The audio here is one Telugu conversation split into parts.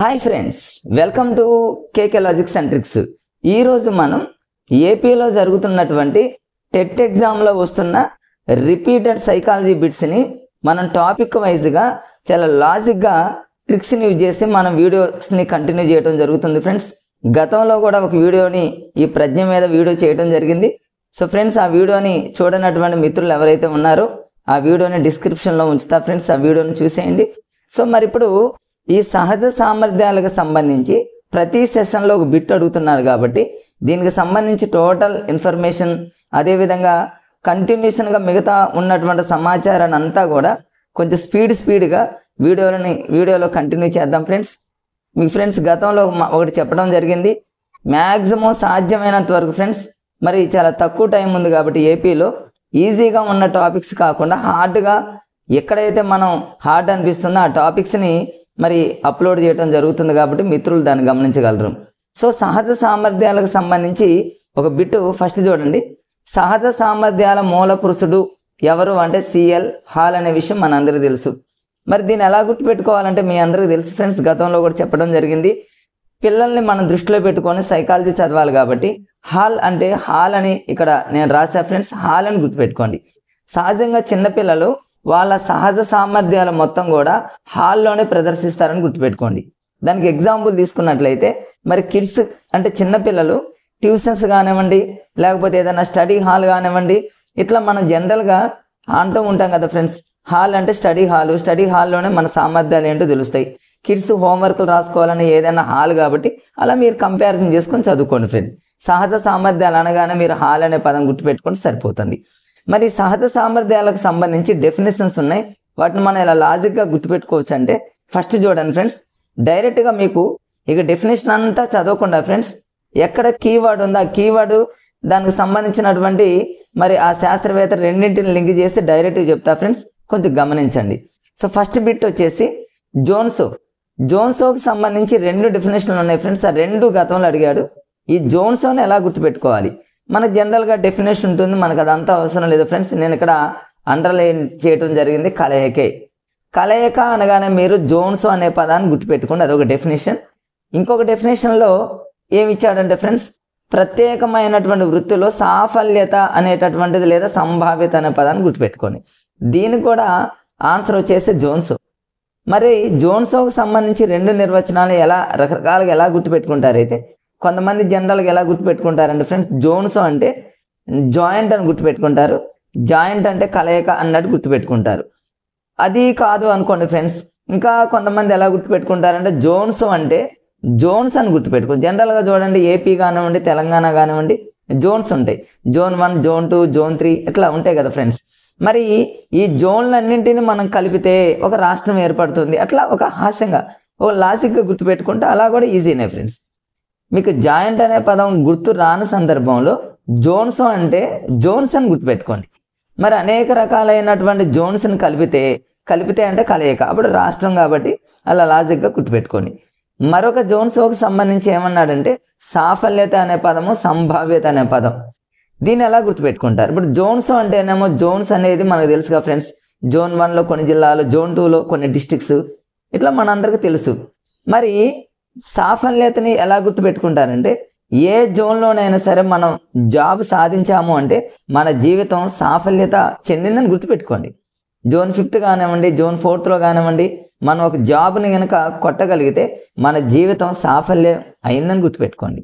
Hi friends, welcome to KK logics and tricks. ఈరోజు మనం ఏపీలో జరుగుతున్నటువంటి టెట్ ఎగ్జామ్లో వస్తున్న రిపీటెడ్ సైకాలజీ బిట్స్ని మనం టాపిక్ వైజ్గా చాలా లాజిక్గా ట్రిక్స్ని యూజ్ చేసి మనం వీడియోస్ని కంటిన్యూ చేయడం జరుగుతుంది ఫ్రెండ్స్. గతంలో కూడా ఒక వీడియోని ఈ ప్రజ్ఞ మీద వీడియో చేయడం జరిగింది. సో ఫ్రెండ్స్, ఆ వీడియోని చూడనటువంటి మిత్రులు ఎవరైతే ఉన్నారో ఆ వీడియోని డిస్క్రిప్షన్లో ఉంచుతా ఫ్రెండ్స్, ఆ వీడియోని చూసేయండి. సో మరి ఇప్పుడు ఈ సహజ సామర్థ్యాలకు సంబంధించి ప్రతి సెషన్లో ఒక బిట్ అడుగుతున్నారు కాబట్టి దీనికి సంబంధించి టోటల్ ఇన్ఫర్మేషన్, అదేవిధంగా కంటిన్యూషన్గా మిగతా ఉన్నటువంటి సమాచారాన్ని అంతా కూడా కొంచెం స్పీడ్గా వీడియోలో కంటిన్యూ చేద్దాం ఫ్రెండ్స్. మీ ఫ్రెండ్స్ గతంలో ఒకటి చెప్పడం జరిగింది, మ్యాక్సిమం సాధ్యమైనంత వరకు ఫ్రెండ్స్ మరి చాలా తక్కువ టైం ఉంది కాబట్టి ఏపీలో ఈజీగా ఉన్న టాపిక్స్ కాకుండా హార్డ్గా ఎక్కడైతే మనం హార్డ్ అనిపిస్తుందో ఆ టాపిక్స్ని మరి అప్లోడ్ చేయడం జరుగుతుంది కాబట్టి మిత్రులు దాన్ని గమనించగలరు. సో సహజ సామర్థ్యాలకు సంబంధించి ఒక బిట్ ఫస్ట్ చూడండి. సహజ సామర్థ్యాల మూల పురుషుడు ఎవరు అంటే సిఎల్ హాల్ అనే విషయం మనందరికీ తెలుసు. మరి దీన్ని ఎలా గుర్తుపెట్టుకోవాలంటే మీ అందరికీ తెలుసు ఫ్రెండ్స్, గతంలో కూడా చెప్పడం జరిగింది. పిల్లల్ని మనం దృష్టిలో పెట్టుకొని సైకాలజీ చదవాలి కాబట్టి హాల్ అని ఇక్కడ నేను రాసా ఫ్రెండ్స్, హాల్ అని గుర్తుపెట్టుకోండి. సహజంగా చిన్నపిల్లలు వాళ్ళ సహజ సామర్థ్యాలు మొత్తం కూడా హాల్లోనే ప్రదర్శిస్తారని గుర్తుపెట్టుకోండి. దానికి ఎగ్జాంపుల్ తీసుకున్నట్లయితే మరి కిడ్స్ అంటే చిన్నపిల్లలు ట్యూషన్స్ కానివ్వండి, లేకపోతే ఏదైనా స్టడీ హాల్ కానివ్వండి, ఇట్లా మనం జనరల్గా అంటూ ఉంటాం కదా ఫ్రెండ్స్. హాల్ అంటే స్టడీ హాల్లోనే మన సామర్థ్యాలు ఏంటో తెలుస్తాయి. కిడ్స్ హోంవర్క్లు రాసుకోవాలని ఏదైనా హాల్ కాబట్టి అలా మీరు కంపారిజన్ చేసుకొని చదువుకోండి ఫ్రెండ్స్. సహజ సామర్థ్యాలు అనగానే మీరు హాల్ అనే పదం గుర్తుపెట్టుకుంటే సరిపోతుంది. మరి సహజ సామర్థ్యాలకు సంబంధించి డెఫినేషన్స్ ఉన్నాయి, వాటిని మనం ఇలా లాజిక్గా గుర్తుపెట్టుకోవచ్చు. అంటే ఫస్ట్ చూడండి ఫ్రెండ్స్, డైరెక్ట్గా మీకు ఇక డెఫినేషన్ అంతా చదవకుండా ఫ్రెండ్స్ ఎక్కడ కీవర్డ్ ఉందో ఆ కీవర్డ్ దానికి సంబంధించినటువంటి మరి ఆ శాస్త్రవేత్త రెండింటిని లింక్ చేసి డైరెక్ట్గా చెప్తా ఫ్రెండ్స్, కొంచెం గమనించండి. సో ఫస్ట్ బిట్ వచ్చేసి జోన్సోకి సంబంధించి రెండు డెఫినేషన్లు ఉన్నాయి ఫ్రెండ్స్. ఆ రెండు గతంలో అడిగాడు. ఈ జోన్సోని ఎలా గుర్తుపెట్టుకోవాలి? మనకు జనరల్గా డెఫినేషన్ ఉంటుంది, మనకు అదంతా అవసరం లేదు ఫ్రెండ్స్. నేను ఇక్కడ అండర్లైన్ చేయడం జరిగింది కలయిక అనగానే మీరు జోన్సో అనే పదాన్ని గుర్తుపెట్టుకోండి, అదొక డెఫినేషన్. ఇంకొక డెఫినేషన్లో ఏమి ఇచ్చాడంటే ఫ్రెండ్స్, ప్రత్యేకమైనటువంటి వృత్తిలో సాఫల్యత అనేటటువంటిది లేదా సంభావ్యత అనే పదాన్ని గుర్తుపెట్టుకోండి. దీనికి కూడా ఆన్సర్ వచ్చేసి జోన్సో. మరి జోన్సోకి సంబంధించి రెండు నిర్వచనాలు రకరకాలుగా ఎలా గుర్తుపెట్టుకుంటారైతే కొంతమంది జనరల్గా ఎలా గుర్తుపెట్టుకుంటారంటే ఫ్రెండ్స్, జోన్సో అంటే జాయింట్ అని గుర్తుపెట్టుకుంటారు, జాయింట్ అంటే కలయిక అన్నట్టు గుర్తుపెట్టుకుంటారు. అది కాదు అనుకోండి ఫ్రెండ్స్, ఇంకా కొంతమంది ఎలా గుర్తుపెట్టుకుంటారంటే జోన్సో అంటే జోన్స్ అని గుర్తుపెట్టుకోండి. జనరల్గా చూడండి, ఏపీ కానివ్వండి, తెలంగాణ కానివ్వండి, జోన్స్ ఉంటాయి. జోన్ 1, జోన్ 2, జోన్ 3 ఇట్లా ఉంటాయి కదా ఫ్రెండ్స్. మరి ఈ జోన్లన్నింటినీ మనం కలిపితే ఒక రాష్ట్రం ఏర్పడుతుంది. అట్లా ఒక హాస్యంగా ఒక లాజిక్గా గుర్తుపెట్టుకుంటే అలా కూడా ఈజీనే ఫ్రెండ్స్. మీకు జాయింట్ అనే పదం గుర్తు రాని సందర్భంలో జోన్సో అంటే జోన్స్ అని గుర్తుపెట్టుకోండి. మరి అనేక రకాలైనటువంటి జోన్స్ని కలిపితే అంటే కలయిక, అప్పుడు రాష్ట్రం కాబట్టి అలా లాజిక్గా గుర్తుపెట్టుకోండి. మరొక జోన్సోకి సంబంధించి ఏమన్నాడంటే సాఫల్యత అనే పదము, సంభావ్యత అనే పదం. దీన్ని ఎలా గుర్తుపెట్టుకుంటారు? ఇప్పుడు జోన్సో అంటేనేమో జోన్స్ అనేది మనకు తెలుసుగా ఫ్రెండ్స్, జోన్ 1లో కొన్ని జిల్లాలు, జోన్ 2లో కొన్ని డిస్ట్రిక్ట్స్, ఇట్లా మనందరికీ తెలుసు. మరి సాఫల్యతని ఎలా గుర్తుపెట్టుకుంటారంటే ఏ జోన్లోనైనా సరే మనం జాబ్ సాధించాము అంటే మన జీవితం సాఫల్యత చెందిందని గుర్తుపెట్టుకోండి. జోన్ 5th కానివ్వండి, జోన్ 4thలో కానివ్వండి, మనం ఒక జాబ్ని కనుక కొట్టగలిగితే మన జీవితం సాఫల్యం అయిందని గుర్తుపెట్టుకోండి.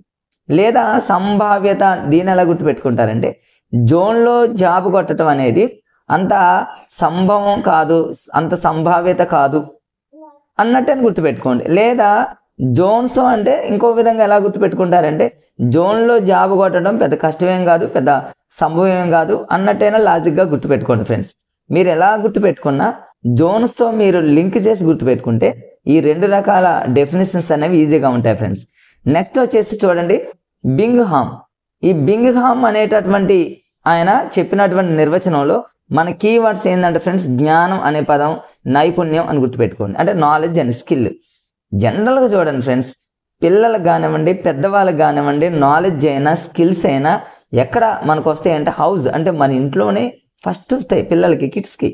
లేదా సంభావ్యత, దీని ఎలా గుర్తుపెట్టుకుంటారంటే జోన్లో జాబ్ కొట్టడం అనేది అంత సంభవం కాదు, అంత సంభావ్యత కాదు అన్నట్టు గుర్తుపెట్టుకోండి. లేదా జోన్సో అంటే ఇంకో విధంగా ఎలా గుర్తుపెట్టుకుంటారంటే జోన్లో జాబ్ కొట్టడం పెద్ద కష్టమేం కాదు, పెద్ద సంభవం కాదు అన్నట్టైనా లాజిక్గా గుర్తుపెట్టుకోండి ఫ్రెండ్స్. మీరు ఎలా గుర్తుపెట్టుకున్నా జోన్స్తో మీరు లింక్ చేసి గుర్తుపెట్టుకుంటే ఈ రెండు రకాల డెఫినేషన్స్ అనేవి ఈజీగా ఉంటాయి ఫ్రెండ్స్. నెక్స్ట్ వచ్చేసి చూడండి, ఈ బింగ్హామ్ అనేటటువంటి ఆయన చెప్పినటువంటి నిర్వచనంలో మన కీవర్డ్స్ ఏంటంటే ఫ్రెండ్స్, జ్ఞానం అనే పదం, నైపుణ్యం అని గుర్తుపెట్టుకోండి, అంటే నాలెడ్జ్ అండ్ స్కిల్. జనరల్గా చూడండి ఫ్రెండ్స్, పిల్లలకు కానివ్వండి, పెద్దవాళ్ళకి కానివ్వండి, నాలెడ్జ్ అయినా స్కిల్స్ అయినా ఎక్కడ మనకు వస్తాయి అంటే హౌస్, అంటే మన ఇంట్లోనే ఫస్ట్ వస్తాయి పిల్లలకి, కిడ్స్కి.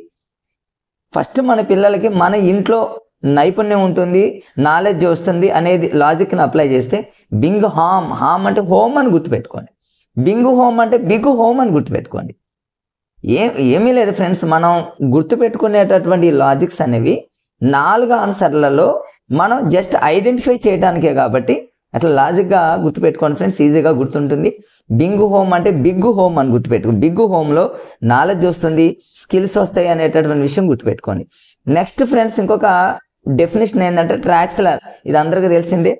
ఫస్ట్ మన పిల్లలకి మన ఇంట్లో నైపుణ్యం ఉంటుంది, నాలెడ్జ్ వస్తుంది అనేది లాజిక్ని అప్లై చేస్తే బింగ్ హామ్, హామ్ అంటే హోమ్ అని గుర్తుపెట్టుకోండి, బింగ్ హోమ్ అంటే బిగ్ హోమ్ అని గుర్తుపెట్టుకోండి. ఏమీ లేదు ఫ్రెండ్స్, మనం గుర్తుపెట్టుకునేటటువంటి లాజిక్స్ అనేవి 4 ఆన్సర్లలో మనం జస్ట్ ఐడెంటిఫై చేయడానికే కాబట్టి అట్లా లాజిక్గా గుర్తుపెట్టుకోండి ఫ్రెండ్స్, ఈజీగా గుర్తుంటుంది. బింగ్ హోమ్ అంటే బిగ్ హోమ్ అని గుర్తుపెట్టుకోండి. బిగ్ హోమ్లో నాలెడ్జ్ వస్తుంది, స్కిల్స్ వస్తాయి అనేటటువంటి విషయం గుర్తుపెట్టుకోండి. నెక్స్ట్ ఫ్రెండ్స్ ఇంకొక డెఫినేషన్ ఏంటంటే ట్రాక్స్లర్. ఇది అందరికీ తెలిసిందే.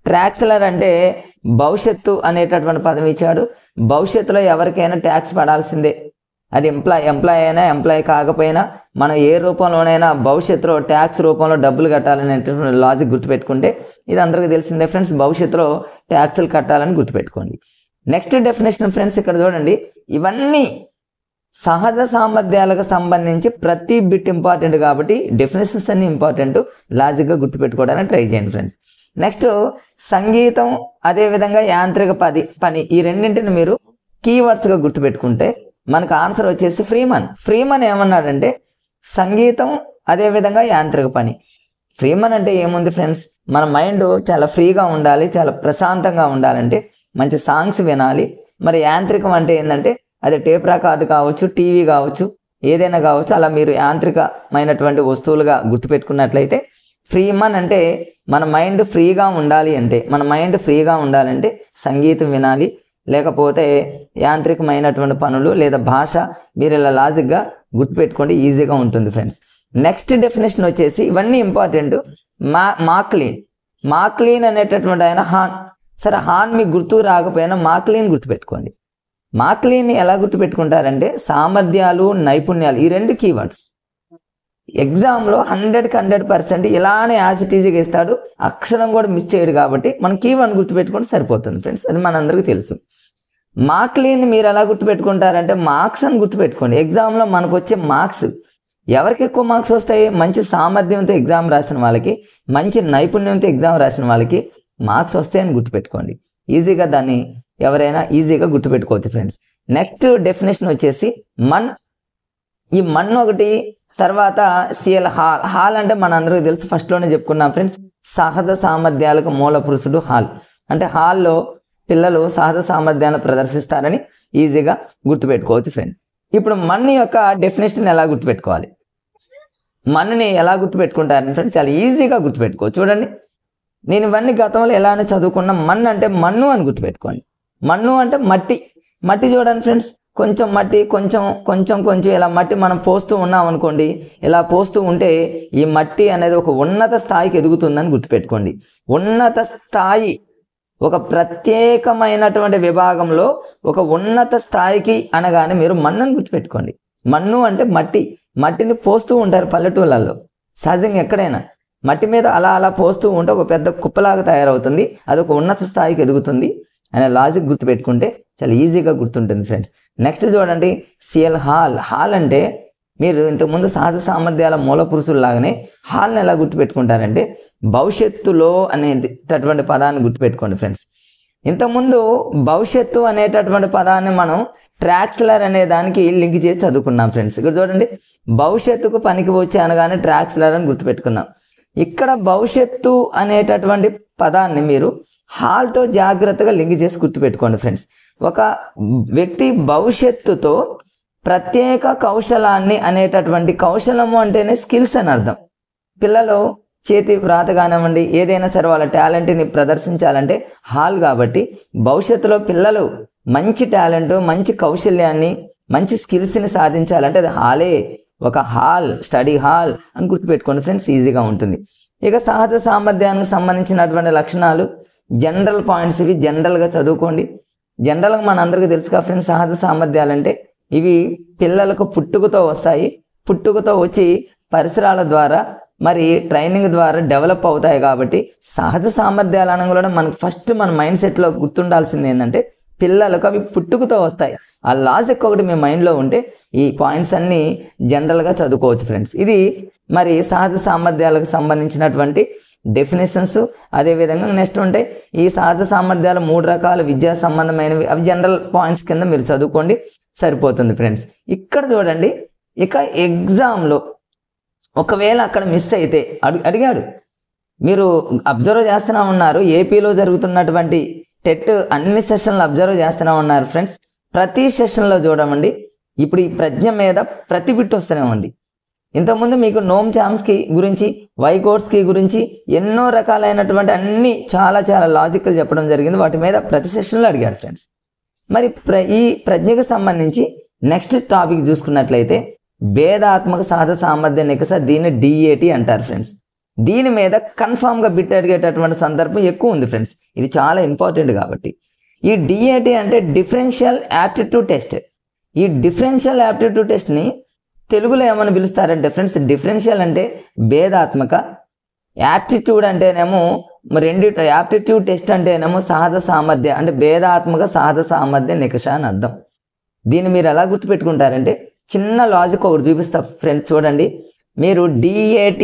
ట్రాక్స్లర్ అంటే భవిష్యత్తు అనేటటువంటి పదం ఇచ్చాడు. భవిష్యత్తులో ఎవరికైనా ట్యాక్స్ పడాల్సిందే, అది ఎంప్లాయ్ అయినా ఎంప్లాయ్ కాకపోయినా మనం ఏ రూపంలోనైనా భవిష్యత్తులో ట్యాక్స్ రూపంలో డబ్బులు కట్టాలనేటటువంటి లాజిక్ గుర్తుపెట్టుకుంటే ఇది అందరికీ తెలిసిందే ఫ్రెండ్స్, భవిష్యత్తులో ట్యాక్సులు కట్టాలని గుర్తుపెట్టుకోండి. నెక్స్ట్ డెఫినేషన్ ఫ్రెండ్స్ ఇక్కడ చూడండి, ఇవన్నీ సహజ సామర్థ్యాలకు సంబంధించి ప్రతి బిట్ ఇంపార్టెంట్ కాబట్టి డెఫినేషన్స్ అన్ని ఇంపార్టెంట్, లాజిక్గా గుర్తుపెట్టుకోవడానికి ట్రై చేయండి ఫ్రెండ్స్. నెక్స్ట్ సంగీతం, అదేవిధంగా యాంత్రిక పని, ఈ రెండింటిని మీరు కీవర్డ్స్గా గుర్తుపెట్టుకుంటే మనకు ఆన్సర్ వచ్చేసి ఫ్రీమన్. ఫ్రీమన్ ఏమన్నాడంటే సంగీతం అదేవిధంగా యాంత్రిక పని. ఫ్రీమన్ అంటే ఏముంది ఫ్రెండ్స్, మన మైండ్ చాలా ఫ్రీగా ఉండాలి, చాలా ప్రశాంతంగా ఉండాలంటే మంచి సాంగ్స్ వినాలి. మరి యాంత్రికం అంటే ఏంటంటే అది టేప్ రికార్డు కావచ్చు, టీవీ కావచ్చు, ఏదైనా కావచ్చు, అలా మీరు యాంత్రికమైనటువంటి వస్తువులుగా గుర్తుపెట్టుకున్నట్లయితే ఫ్రీమన్ అంటే మన మైండ్ ఫ్రీగా ఉండాలి అంటే, మన మైండ్ ఫ్రీగా ఉండాలంటే సంగీతం వినాలి, లేకపోతే యాంత్రికమైనటువంటి పనులు లేదా భాష, మీరు ఇలా లాజిక్గా గుర్తుపెట్టుకోండి, ఈజీగా ఉంటుంది ఫ్రెండ్స్. నెక్స్ట్ డెఫినేషన్ వచ్చేసి ఇవన్నీ ఇంపార్టెంట్. మాక్లీన్ అనేటటువంటి ఆయన హాన్. సరే, హాన్ మీకు గుర్తు రాకపోయినా మాక్లీన్ గుర్తుపెట్టుకోండి. మాక్లీన్ని ఎలా గుర్తుపెట్టుకుంటారంటే సామర్థ్యాలు, నైపుణ్యాలు, ఈ 2 కీవర్డ్స్. ఎగ్జామ్లో 100కి 100% ఇలానే యాజ్ ఇట్ ఈజీగా ఇస్తాడు, అక్షరం కూడా మిస్ చేయడు కాబట్టి మనం కీవర్డ్ గుర్తుపెట్టుకుంటే సరిపోతుంది ఫ్రెండ్స్, అది మనందరికీ తెలుసు. మాక్లీన్ మీరు ఎలా గుర్తుపెట్టుకుంటారంటే మార్క్స్ అని గుర్తుపెట్టుకోండి. ఎగ్జామ్లో మనకు వచ్చే మార్క్స్, ఎవరికి ఎక్కువ మార్క్స్ వస్తాయి? మంచి సామర్థ్యంతో ఎగ్జామ్ రాసిన వాళ్ళకి, మంచి నైపుణ్యంతో ఎగ్జామ్ రాసిన వాళ్ళకి మార్క్స్ వస్తాయని గుర్తుపెట్టుకోండి. ఈజీగా దాన్ని ఎవరైనా ఈజీగా గుర్తుపెట్టుకోవచ్చు ఫ్రెండ్స్. నెక్స్ట్ డెఫినేషన్ వచ్చేసి మన్. ఈ మన్ ఒకటి, తర్వాత సిఎల్ హాల్. హాల్ అంటే మన అందరికీ తెలుసు, ఫస్ట్లోనే చెప్పుకున్నాం ఫ్రెండ్స్, సహజ సామర్థ్యాలకు మూల పురుషుడు హాల్. అంటే హాల్లో పిల్లలు సహజ సామర్థ్యాన్ని ప్రదర్శిస్తారని ఈజీగా గుర్తుపెట్టుకోవచ్చు ఫ్రెండ్స్. ఇప్పుడు మన్ యొక్క డెఫినేషన్ ఎలా గుర్తుపెట్టుకోవాలి, మన్నుని ఎలా గుర్తుపెట్టుకుంటారని ఫ్రెండ్స్ చాలా ఈజీగా గుర్తుపెట్టుకోవచ్చు. చూడండి, నేను ఇవన్నీ గతంలో ఎలానే చదువుకున్నా. మన్ను అంటే మన్ను అని గుర్తుపెట్టుకోండి. మన్ను అంటే మట్టి. మట్టి చూడండి ఫ్రెండ్స్, కొంచెం మట్టి, కొంచెం ఇలా మట్టి మనం పోస్తూ ఉన్నాం అనుకోండి, ఇలా పోస్తూ ఉంటే ఈ మట్టి అనేది ఒక ఉన్నత స్థాయికి ఎదుగుతుందని గుర్తుపెట్టుకోండి. ఉన్నత స్థాయి, ఒక ప్రత్యేకమైనటువంటి విభాగంలో ఒక ఉన్నత స్థాయికి అనగానే మీరు మన్నుని గుర్తుపెట్టుకోండి. మన్ను అంటే మట్టి. మట్టిని పోస్తూ ఉంటారు పల్లెటూళ్ళల్లో, సహజంగా ఎక్కడైనా మట్టి మీద అలా పోస్తూ ఉంటే ఒక పెద్ద కుప్పలాగా తయారవుతుంది, అది ఒక ఉన్నత స్థాయికి ఎదుగుతుంది అనే లాజిక్ గుర్తుపెట్టుకుంటే చాలా ఈజీగా గుర్తుంటుంది ఫ్రెండ్స్. నెక్స్ట్ చూడండి, సిఎల్ హాల్. హాల్ అంటే మీరు ఇంతకుముందు సహజ సామర్థ్యాల మూల పురుషుల్లాగానే హాల్ని ఎలా గుర్తుపెట్టుకుంటారంటే భవిష్యత్తులో అనేటటువంటి పదాన్ని గుర్తుపెట్టుకోండి ఫ్రెండ్స్. ఇంతకుముందు భవిష్యత్తు అనేటటువంటి పదాన్ని మనం ట్రాక్స్లర్ అనే దానికి లింక్ చేసి చదువుకున్నాం ఫ్రెండ్స్. ఇక్కడ చూడండి, భవిష్యత్తుకు పనికి వచ్చి అనగానే ట్రాక్స్లర్ అని గుర్తుపెట్టుకున్నాం. ఇక్కడ భవిష్యత్తు అనేటటువంటి పదాన్ని మీరు హాల్తో జాగ్రత్తగా లింక్ చేసి గుర్తుపెట్టుకోండి ఫ్రెండ్స్. ఒక వ్యక్తి భవిష్యత్తుతో ప్రత్యేక కౌశలాన్ని అనేటటువంటి, కౌశలము అంటేనే స్కిల్స్ అని అర్థం. పిల్లలు చేతి వ్రాత కానివ్వండి, ఏదైనా సరే వాళ్ళ టాలెంట్ని ప్రదర్శించాలంటే హాల్ కాబట్టి భవిష్యత్తులో పిల్లలు మంచి టాలెంట్, మంచి కౌశల్యాన్ని, మంచి స్కిల్స్ని సాధించాలంటే అది హాలే, ఒక హాల్, స్టడీ హాల్ అని గుర్తుపెట్టుకోండి ఫ్రెండ్స్, ఈజీగా ఉంటుంది. ఇక సహజ సామర్థ్యానికి సంబంధించినటువంటి లక్షణాలు, జనరల్ పాయింట్స్, ఇవి జనరల్గా చదువుకోండి. జనరల్గా మనందరికీ తెలుసుగా ఫ్రెండ్స్, సహజ సామర్థ్యాలు అంటే ఇవి పిల్లలకు పుట్టుకతో వస్తాయి. పుట్టుకతో వచ్చి పరిసరాల ద్వారా మరి ట్రైనింగ్ ద్వారా డెవలప్ అవుతాయి కాబట్టి సహజ సామర్థ్యాలు అనగానే మనకు ఫస్ట్ మన మైండ్ సెట్లో గుర్తుండాల్సింది ఏంటంటే పిల్లలకు అవి పుట్టుకతో వస్తాయి. ఆ లాజిక్ ఒకటి మీ మైండ్లో ఉంటే ఈ పాయింట్స్ అన్నీ జనరల్గా చదువుకోవచ్చు ఫ్రెండ్స్. ఇది మరి సహజ సామర్థ్యాలకు సంబంధించినటువంటి డెఫినేషన్స్. అదేవిధంగా నెక్స్ట్ ఉంటాయి ఈ సహజ సామర్థ్యాలు 3 రకాల విద్యా సంబంధమైనవి, అవి జనరల్ పాయింట్స్ కింద మీరు చదువుకోండి, సరిపోతుంది ఫ్రెండ్స్. ఇక్కడ చూడండి, ఇక ఎగ్జామ్లో ఒకవేళ అక్కడ మిస్ అయితే అడిగాడు. మీరు అబ్జర్వ్ చేస్తూనే ఉన్నారు, ఏపీలో జరుగుతున్నటువంటి టెట్ అన్ని సెషన్లు అబ్జర్వ్ చేస్తూనే ఉన్నారు ఫ్రెండ్స్. ప్రతి సెషన్లో చూడమండి, ఇప్పుడు ఈ ప్రజ్ఞ మీద ప్రతి బిట్ వస్తూనే ఉంది. ఇంతకుముందు మీకు నోమ్ చామ్స్కీ గురించి, వైగోట్స్కీ గురించి ఎన్నో రకాలైనటువంటి అన్ని చాలా చాలా లాజికల్ చెప్పడం జరిగింది. వాటి మీద ప్రతి సెషన్లో అడిగాడు ఫ్రెండ్స్. మరి ఈ ప్రజ్ఞకు సంబంధించి నెక్స్ట్ టాపిక్ చూసుకున్నట్లయితే భేదాత్మక సహజ సామర్థ్య నికష, దీన్ని DAT అంటారు ఫ్రెండ్స్. దీని మీద కన్ఫామ్గా బిట్ అడిగేటటువంటి సందర్భం ఎక్కువ ఉంది ఫ్రెండ్స్. ఇది చాలా ఇంపార్టెంట్ కాబట్టి. ఈ DAT అంటే డిఫరెన్షియల్ యాప్టిట్యూడ్ టెస్ట్. ఈ డిఫరెన్షియల్ యాప్టిట్యూడ్ టెస్ట్ని తెలుగులో ఏమని పిలుస్తారంటే ఫ్రెండ్స్, డిఫరెన్షియల్ అంటే భేదాత్మక, యాప్టిట్యూడ్ అంటేనేమో యాప్టిట్యూడ్ టెస్ట్ అంటేనేమో సహజ సామర్థ్య, అంటే భేదాత్మక సహజ సామర్థ్య నికష అని అర్థం. దీన్ని మీరు ఎలా గుర్తుపెట్టుకుంటారంటే చిన్న లాజిక్ ఒకటి చూపిస్తా ఫ్రెండ్స్. చూడండి, మీరు DAT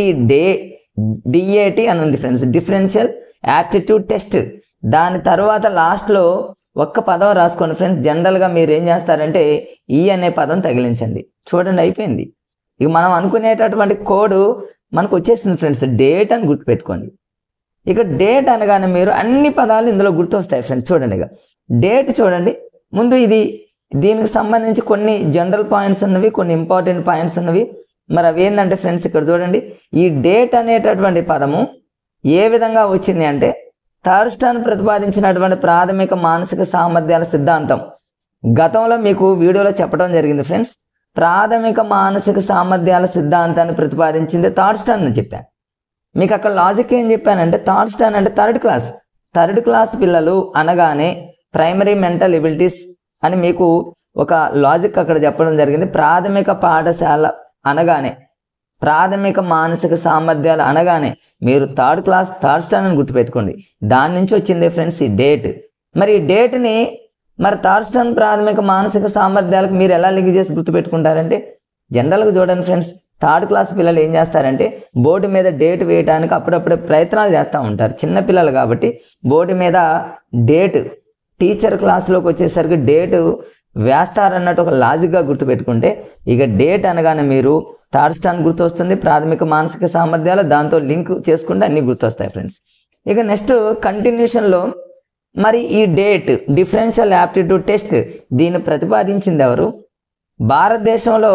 అని ఉంది ఫ్రెండ్స్, డిఫరెన్షియల్ యాప్టిట్యూడ్ టెస్ట్. దాని తర్వాత లాస్ట్లో ఒక్క పదం రాసుకోండి ఫ్రెండ్స్. జనరల్గా మీరు ఏం చేస్తారంటే ఈ అనే పదం తగిలించండి. చూడండి, అయిపోయింది. ఇక మనం అనుకునేటటువంటి కోడ్ మనకు వచ్చేసింది ఫ్రెండ్స్. డేట్ అని గుర్తుపెట్టుకోండి. ఇక డేట్ అనగానే మీరు అన్ని పదాలు ఇందులో గుర్తొస్తాయి ఫ్రెండ్స్. చూడండి, ఇక డేట్ చూడండి, ముందు దీనికి సంబంధించి కొన్ని జనరల్ పాయింట్స్ ఉన్నవి, కొన్ని ఇంపార్టెంట్ పాయింట్స్ ఉన్నవి. మరి అవి ఏంటంటే ఫ్రెండ్స్, ఇక్కడ చూడండి, ఈ డేట్ అనేటటువంటి పదము ఏ విధంగా వచ్చింది అంటే థర్స్టన్ ప్రతిపాదించినటువంటి ప్రాథమిక మానసిక సామర్థ్యాల సిద్ధాంతం. గతంలో మీకు వీడియోలో చెప్పడం జరిగింది ఫ్రెండ్స్. ప్రాథమిక మానసిక సామర్థ్యాల సిద్ధాంతాన్ని ప్రతిపాదించింది థర్స్టన్ అని చెప్పాను. మీకు అక్కడ లాజిక్ ఏం చెప్పానంటే, థర్స్టన్ అంటే థర్డ్ క్లాస్ పిల్లలు అనగానే ప్రైమరీ మెంటల్ ఎబిలిటీస్ అని మీకు ఒక లాజిక్ అక్కడ చెప్పడం జరిగింది. ప్రాథమిక పాఠశాల అనగానే, ప్రాథమిక మానసిక సామర్థ్యాలు అనగానే మీరు థర్స్టన్ అని గుర్తుపెట్టుకోండి. దాని నుంచి వచ్చింది ఫ్రెండ్స్ ఈ డేట్. మరి ఈ డేట్ని మరి థర్స్టన్ ప్రాథమిక మానసిక సామర్థ్యాలకు మీరు ఎలా లింక్ చేసి గుర్తుపెట్టుకుంటారంటే, జనరల్గా చూడండి ఫ్రెండ్స్, థర్డ్ క్లాస్ పిల్లలు ఏం చేస్తారంటే బోర్డు మీద డేట్ వేయడానికి అప్పుడప్పుడే ప్రయత్నాలు చేస్తూ ఉంటారు. చిన్నపిల్లలు కాబట్టి బోర్డు మీద డేట్, టీచర్ క్లాస్లోకి వచ్చేసరికి డేటు వేస్తారన్నట్టు ఒక లాజిక్గా గుర్తుపెట్టుకుంటే, ఇక డేట్ అనగానే మీరు థర్స్టన్ గుర్తొస్తుంది, ప్రాథమిక మానసిక సామర్థ్యాలు, దాంతో లింక్ చేసుకుంటే అన్నీ గుర్తొస్తాయి ఫ్రెండ్స్. ఇక నెక్స్ట్ కంటిన్యూషన్లో మరి ఈ డేట్ డిఫరెన్షియల్ యాప్టిట్యూడ్ టెస్ట్ దీన్ని ప్రతిపాదించింది ఎవరు? భారతదేశంలో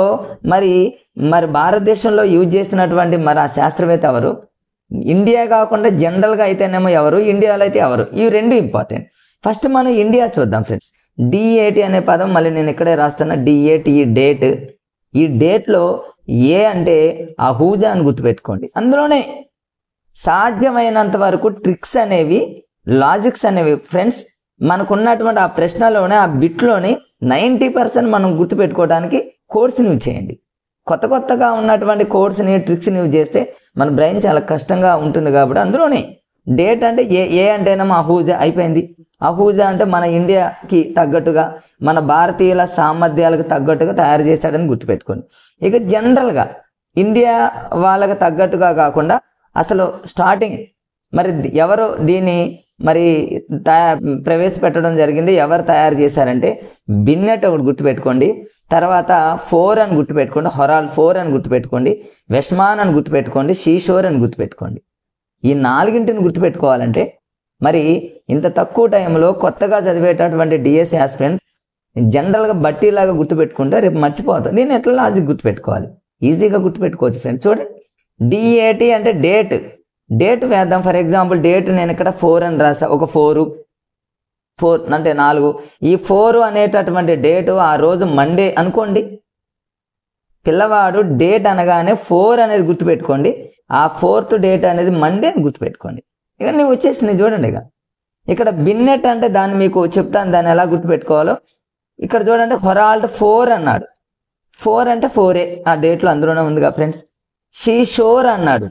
మరి భారతదేశంలో యూజ్ చేస్తున్నటువంటి మరి ఆ శాస్త్రవేత్త ఎవరు? ఇండియా కాకుండా జనరల్గా అయితేనేమో ఎవరు, ఇండియాలో అయితే ఎవరు? ఇవి రెండు ఇంపార్టెంట్. ఫస్ట్ మనం ఇండియా చూద్దాం ఫ్రెండ్స్. DAT అనే పదం మళ్ళీ నేను ఇక్కడే రాస్తున్నా, DAT ఈ డేట్. ఈ డేట్లో ఏ అంటే అహూజా అని గుర్తుపెట్టుకోండి. అందులోనే సాధ్యమైనంత వరకు ట్రిక్స్ అనేవి, లాజిక్స్ అనేవి ఫ్రెండ్స్ మనకున్నటువంటి ఆ ప్రశ్నలోనే, ఆ బిట్లోనే 90% మనం గుర్తుపెట్టుకోవడానికి కోడ్స్ని యూజ్ చేయండి. కొత్తగా ఉన్నటువంటి కోడ్స్ని, ట్రిక్స్ని యూజ్ చేస్తే మన బ్రెయిన్ చాలా కష్టంగా ఉంటుంది. కాబట్టి అందులోనే డేట్ అంటే ఏ అంటేనేమో అహూజా అయిపోయింది. అహూజా అంటే మన ఇండియాకి తగ్గట్టుగా, మన భారతీయుల సామర్థ్యాలకు తగ్గట్టుగా తయారు చేశాడని గుర్తుపెట్టుకోండి. ఇక జనరల్గా ఇండియా వాళ్ళకి తగ్గట్టుగా కాకుండా అసలు స్టార్టింగ్ మరి ఎవరు దీన్ని మరి ప్రవేశపెట్టడం జరిగింది, ఎవరు తయారు చేశారంటే బిన్నెట్ ఒకటి గుర్తుపెట్టుకోండి, తర్వాత 4 అని గుర్తుపెట్టుకోండి, హొరాల్డ్ 4 అని గుర్తుపెట్టుకోండి, వెస్ట్మాన్ అని గుర్తుపెట్టుకోండి, షీషోర్ అని గుర్తుపెట్టుకోండి. ఈ 4ని గుర్తుపెట్టుకోవాలంటే మరి ఇంత తక్కువ టైంలో కొత్తగా చదివేటటువంటి డిఎస్సి ఆస్పిరెంట్స్ జనరల్గా బట్టీలాగా గుర్తుపెట్టుకుంటే రేపు మర్చిపోతాం. దీన్ని ఎట్లా లాజిక్ గుర్తుపెట్టుకోవాలి, ఈజీగా గుర్తుపెట్టుకోవచ్చు ఫ్రెండ్స్. చూడండి, DAT అంటే డేట్ వేద్దాం. ఫర్ ఎగ్జాంపుల్ డేట్ నేను ఇక్కడ 4 అని రాసా. ఒక 4 అంటే 4. ఈ 4 అనేటటువంటి డేటు ఆ రోజు మండే అనుకోండి. పిల్లవాడు డేట్ అనగానే 4 అనేది గుర్తుపెట్టుకోండి. ఆ 4th డేట్ అనేది మండే అని గుర్తుపెట్టుకోండి. ఇక నీవు వచ్చేసింది చూడండి. ఇక్కడ బిన్నెట్ అంటే దాన్ని మీకు చెప్తాను, దాన్ని ఎలా గుర్తుపెట్టుకోవాలో. ఇక్కడ చూడండి, హొరాల్డ్ 4 అన్నాడు. 4 అంటే 4ఏ ఆ డేట్లో అందులోనే ఉందిగా ఫ్రెండ్స్. షీషోర్ అన్నాడు.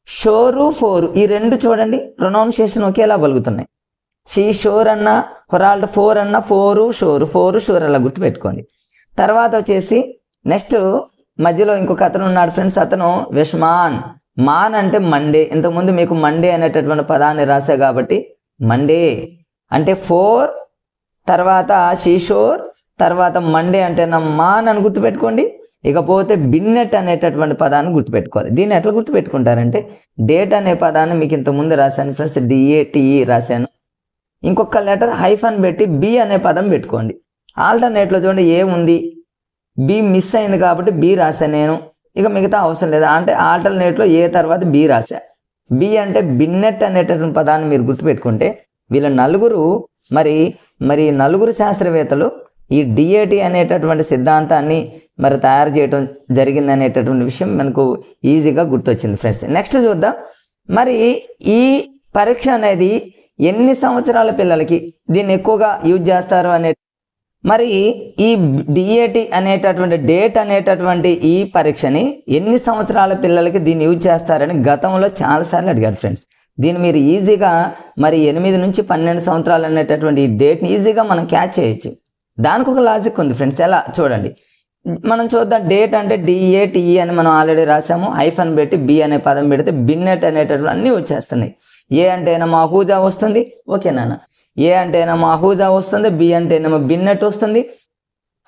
షోరు 4 ఈ రెండు చూడండి ప్రొనౌన్సియేషన్ ఒకేలా పలుకుతున్నాయి. షీషోర్ అన్న, హొరాల్డ్ 4 అన్న, 4 షోర్ అలా గుర్తుపెట్టుకోండి. తర్వాత వచ్చేసి నెక్స్ట్ మధ్యలో ఇంకొక అతను ఉన్నాడు ఫ్రెండ్స్. అతను వెస్ట్మాన్. మాన్ అంటే మండే. ఇంతకుముందు మీకు మండే అనేటటువంటి పదాన్ని రాసా కాబట్టి మండే అంటే 4 తర్వాత షీషోర్ తర్వాత మండే అంటే నా మాన్ అని గుర్తుపెట్టుకోండి. ఇకపోతే బిన్నెట్ అనేటటువంటి పదాన్ని గుర్తుపెట్టుకోవాలి. దీన్ని ఎట్లా గుర్తుపెట్టుకుంటారంటే డేట్ అనే పదాన్ని మీకు ఇంతకుముందు రాశాను ఫ్రెండ్స్, DATE రాశాను. ఇంకొక లెటర్ హైఫన్ పెట్టి బి అనే పదం పెట్టుకోండి. ఆల్టర్నేట్లో చూడండి ఏ ఉంది, బి మిస్ అయింది కాబట్టి బి రాశాను నేను, ఇక మిగతా అవసరం లేదు. అంటే ఆల్టర్నేట్లో ఏ తర్వాత బి రాశా. బి అంటే బిన్నెట్ అనేటటువంటి పదాన్ని మీరు గుర్తుపెట్టుకుంటే వీళ్ళ నలుగురు మరి నలుగురు శాస్త్రవేత్తలు ఈ DAT అనేటటువంటి సిద్ధాంతాన్ని మరి తయారు చేయడం జరిగింది అనేటటువంటి విషయం మనకు ఈజీగా గుర్తొచ్చింది ఫ్రెండ్స్. నెక్స్ట్ చూద్దాం. మరి ఈ పరీక్ష అనేది ఎన్ని సంవత్సరాల పిల్లలకి దీన్ని ఎక్కువగా యూజ్ చేస్తారు అనే, మరి ఈ DAT అనేటటువంటి డేట్ అనేటటువంటి ఈ పరీక్షని ఎన్ని సంవత్సరాల పిల్లలకి దీన్ని యూజ్ చేస్తారని గతంలో చాలాసార్లు అడిగాడు ఫ్రెండ్స్. దీన్ని మీరు ఈజీగా మరి 8 నుంచి 12 సంవత్సరాలు అనేటటువంటి ఈ డేట్ని ఈజీగా మనం క్యాచ్ చేయొచ్చు. దానికి ఒక లాజిక్ ఉంది ఫ్రెండ్స్. ఎలా చూడండి, మనం చూద్దాం. డేట్ అంటే DATE అని మనం ఆల్రెడీ రాసాము. హైఫన్ పెట్టి బి అనే పదం పెడితే బిన్నెట్ అనేటటువంటి అన్నీ వచ్చేస్తున్నాయి. ఏ అంటేనేమో అహూజా వస్తుంది, ఓకే నాన్న. ఏ అంటేనేమో అహూజా వస్తుంది, బి అంటేనేమో బిన్నెట్ వస్తుంది,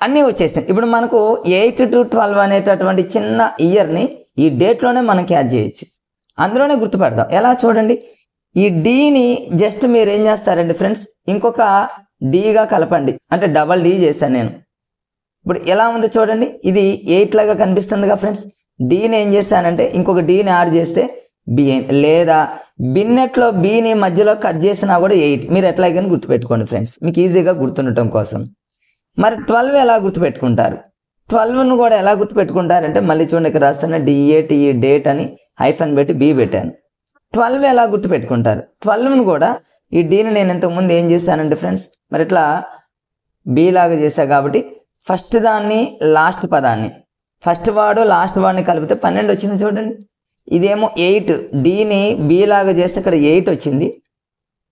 అన్నీ వచ్చేస్తాయి. ఇప్పుడు మనకు 8 to 12 అనేటటువంటి చిన్న ఇయర్ని ఈ డేట్లోనే మనం క్యాచ్ చేయొచ్చు, అందులోనే గుర్తుపడతాం. ఎలా చూడండి, ఈ డీని జస్ట్ మీరు ఏం చేస్తారండి ఫ్రెండ్స్, ఇంకొక డీగా కలపండి. అంటే డబల్ డీ చేశాను నేను. ఇప్పుడు ఎలా ఉందో చూడండి, ఇది 8 లాగా కనిపిస్తుందిగా ఫ్రెండ్స్. డీని ఏం చేశానంటే ఇంకొక డీని యాడ్ చేస్తే బి అయింది. లేదా బిన్నెట్లో బీని మధ్యలో కట్ చేసినా కూడా 8. మీరు ఎట్లాగని గుర్తుపెట్టుకోండి ఫ్రెండ్స్, మీకు ఈజీగా గుర్తుండటం కోసం. మరి 12 ఎలా గుర్తుపెట్టుకుంటారు? 12ను కూడా ఎలా గుర్తుపెట్టుకుంటారంటే మళ్ళీ చూడండి, ఇక్కడ రాస్తాను DATE డేట్ అని హైఫన్ పెట్టి బి పెట్టాను. 12 ఎలా గుర్తుపెట్టుకుంటారు? 12ను కూడా ఈ డీని నేను ఇంతకుముందు ఏం చేశానంటే ఫ్రెండ్స్, మరి ఇట్లా బి లాగా చేశా కాబట్టి ఫస్ట్ దాన్ని లాస్ట్ పదాన్ని, ఫస్ట్ వాడు లాస్ట్ వాడిని కలిపితే 12 వచ్చింది చూడండి. ఇదేమో 8, డీని బి లాగా చేస్తే ఇక్కడ 8 వచ్చింది,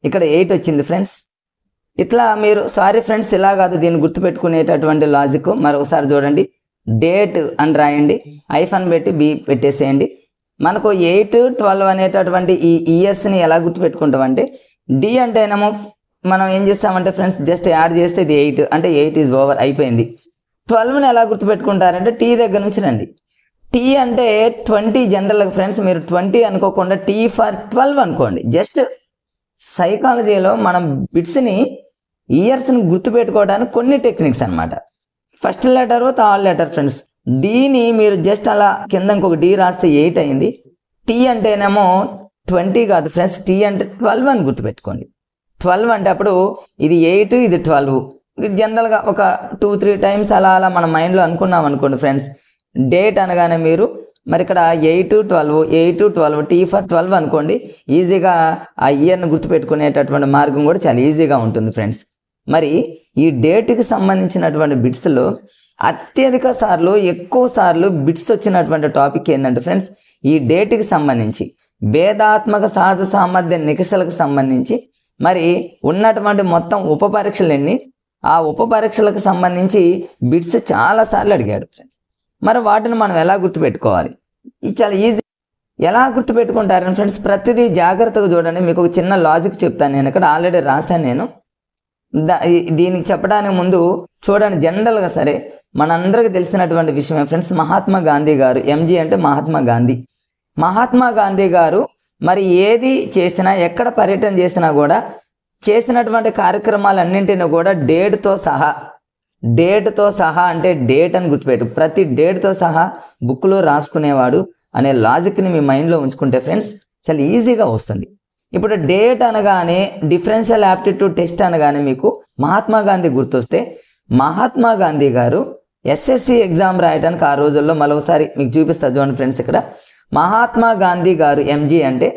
ఇక్కడ 8 వచ్చింది ఫ్రెండ్స్. ఇట్లా మీరు సారీ ఫ్రెండ్స్ ఇలా కాదు దీన్ని గుర్తుపెట్టుకునేటటువంటి లాజిక్. మరొకసారి చూడండి, డేట్ అని రాయండి, హైఫన్ పెట్టి బి పెట్టేసేయండి. మనకు 8, 12 అనేటటువంటి ఈ ఇయర్స్ని ఎలా గుర్తుపెట్టుకుంటామంటే డి అంటేనేమో మనం ఏం చేస్తామంటే ఫ్రెండ్స్ జస్ట్ యాడ్ చేస్తే ఇది 8 అంటే 8 ఈజ్ ఓవర్ అయిపోయింది. 12ని ఎలా గుర్తుపెట్టుకుంటారంటే టీ దగ్గర నుంచి రండి. టీ అంటే 20 జనరల్గా ఫ్రెండ్స్, మీరు 20 అనుకోకుండా టీ ఫర్ 12 అనుకోండి. జస్ట్ సైకాలజీలో మనం బిట్స్ని ఇయర్స్ని గుర్తుపెట్టుకోవడానికి కొన్ని టెక్నిక్స్ అనమాట. First letter third letter friends. డీని మీరు జస్ట్ అలా కింద ఇంకొక డి రాస్తే 8 అయింది. టీ అంటేనేమో 20 కాదు ఫ్రెండ్స్, టీ అంటే 12 అని గుర్తుపెట్టుకోండి. 12 అంటే అప్పుడు ఇది 8 ఇది 12. జనరల్గా ఒక 2-3 టైమ్స్ అలా మన మైండ్లో అనుకున్నాం అనుకోండి ఫ్రెండ్స్. డేట్ అనగానే మీరు మరి ఇక్కడ 8-12 టీ ఫర్ 12 అనుకోండి. ఈజీగా ఆ ఇయర్ని గుర్తుపెట్టుకునేటటువంటి మార్గం కూడా చాలా ఈజీగా ఉంటుంది ఫ్రెండ్స్. మరి ఈ డేట్కి సంబంధించినటువంటి బిట్స్లో అత్యధిక సార్లు ఎక్కువ సార్లు బిట్స్ వచ్చినటువంటి టాపిక్ ఏంటంటే ఫ్రెండ్స్, ఈ డేట్కి సంబంధించి భేదాత్మక సహజ సామర్థ్య నికషలకు సంబంధించి మరి ఉన్నటువంటి మొత్తం ఉప పరీక్షలన్నీ, ఆ ఉప పరీక్షలకు సంబంధించి బిట్స్ చాలాసార్లు అడిగాడు ఫ్రెండ్స్. మరి వాటిని మనం ఎలా గుర్తుపెట్టుకోవాలి? ఇది చాలా ఈజీ. ఎలా గుర్తుపెట్టుకుంటారని ఫ్రెండ్స్, ప్రతిదీ జాగ్రత్తగా చూడండి. మీకు ఒక చిన్న లాజిక్ చెప్తాను, నేను ఇక్కడ ఆల్రెడీ రాశాను. నేను దీనికి చెప్పడానికి ముందు చూడండి, జనరల్గా సరే మనందరికీ తెలిసినటువంటి విషయమే ఫ్రెండ్స్, మహాత్మా గాంధీ గారు, ఎంజీ అంటే మహాత్మా గాంధీ. మహాత్మా గాంధీ గారు మరి ఏది చేసినా, ఎక్కడ పర్యటన చేసినా కూడా చేసినటువంటి కార్యక్రమాలన్నింటినీ కూడా డేట్తో సహా అంటే డేట్ అని గుర్తుపెట్టు, ప్రతి డేట్తో సహా బుక్లో రాసుకునేవాడు అనే లాజిక్ని మీ మైండ్లో ఉంచుకుంటే ఫ్రెండ్స్ చాలా ఈజీగా వస్తుంది. ఇప్పుడు డేట్ అనగానే డిఫరెన్షియల్ యాప్టిట్యూడ్ టెస్ట్ అనగానే మీకు మహాత్మా గాంధీ గుర్తొస్తే, మహాత్మా గాంధీ గారు SSC ఎగ్జామ్ రాయడానికి ఆ రోజుల్లో మరోసారి మీకు చూపిస్తా చూడండి ఫ్రెండ్స్. ఇక్కడ మహాత్మా గాంధీ గారు ఎంజీ అంటే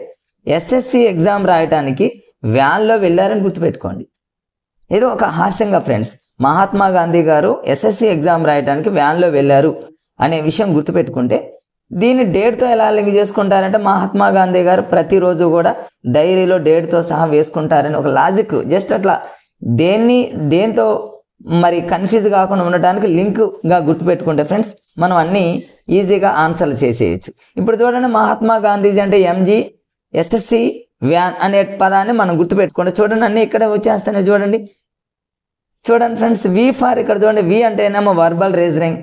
SSC ఎగ్జామ్ రాయటానికి వ్యాన్లో వెళ్ళారని గుర్తుపెట్టుకోండి. ఏదో ఒక హాస్యంగా ఫ్రెండ్స్, మహాత్మా గాంధీ గారు SSC ఎగ్జామ్ రాయటానికి వ్యాన్లో వెళ్ళారు అనే విషయం గుర్తుపెట్టుకుంటే, దీన్ని డేట్తో ఎలా లింక్ చేసుకుంటారంటే మహాత్మా గాంధీ గారు ప్రతిరోజు కూడా డైరీలో డేట్తో సహా వేసుకుంటారని ఒక లాజిక్. జస్ట్ అట్లా దేంతో మరి కన్ఫ్యూజ్ కాకుండా ఉండటానికి లింక్గా గుర్తుపెట్టుకుంటే ఫ్రెండ్స్ మనం అన్నీ ఈజీగా ఆన్సర్లు చేసేయచ్చు. ఇప్పుడు చూడండి, మహాత్మా గాంధీజీ అంటే ఎంజీ, SSC, వ్యాన్ అనే పదాన్ని మనం గుర్తుపెట్టుకుంటే చూడండి అన్నీ ఇక్కడే వచ్చేస్తానే. చూడండి ఫ్రెండ్స్, వి ఫార్ ఇక్కడ చూడండి, వి అంటే ఏమో వర్బల్ రీజనింగ్,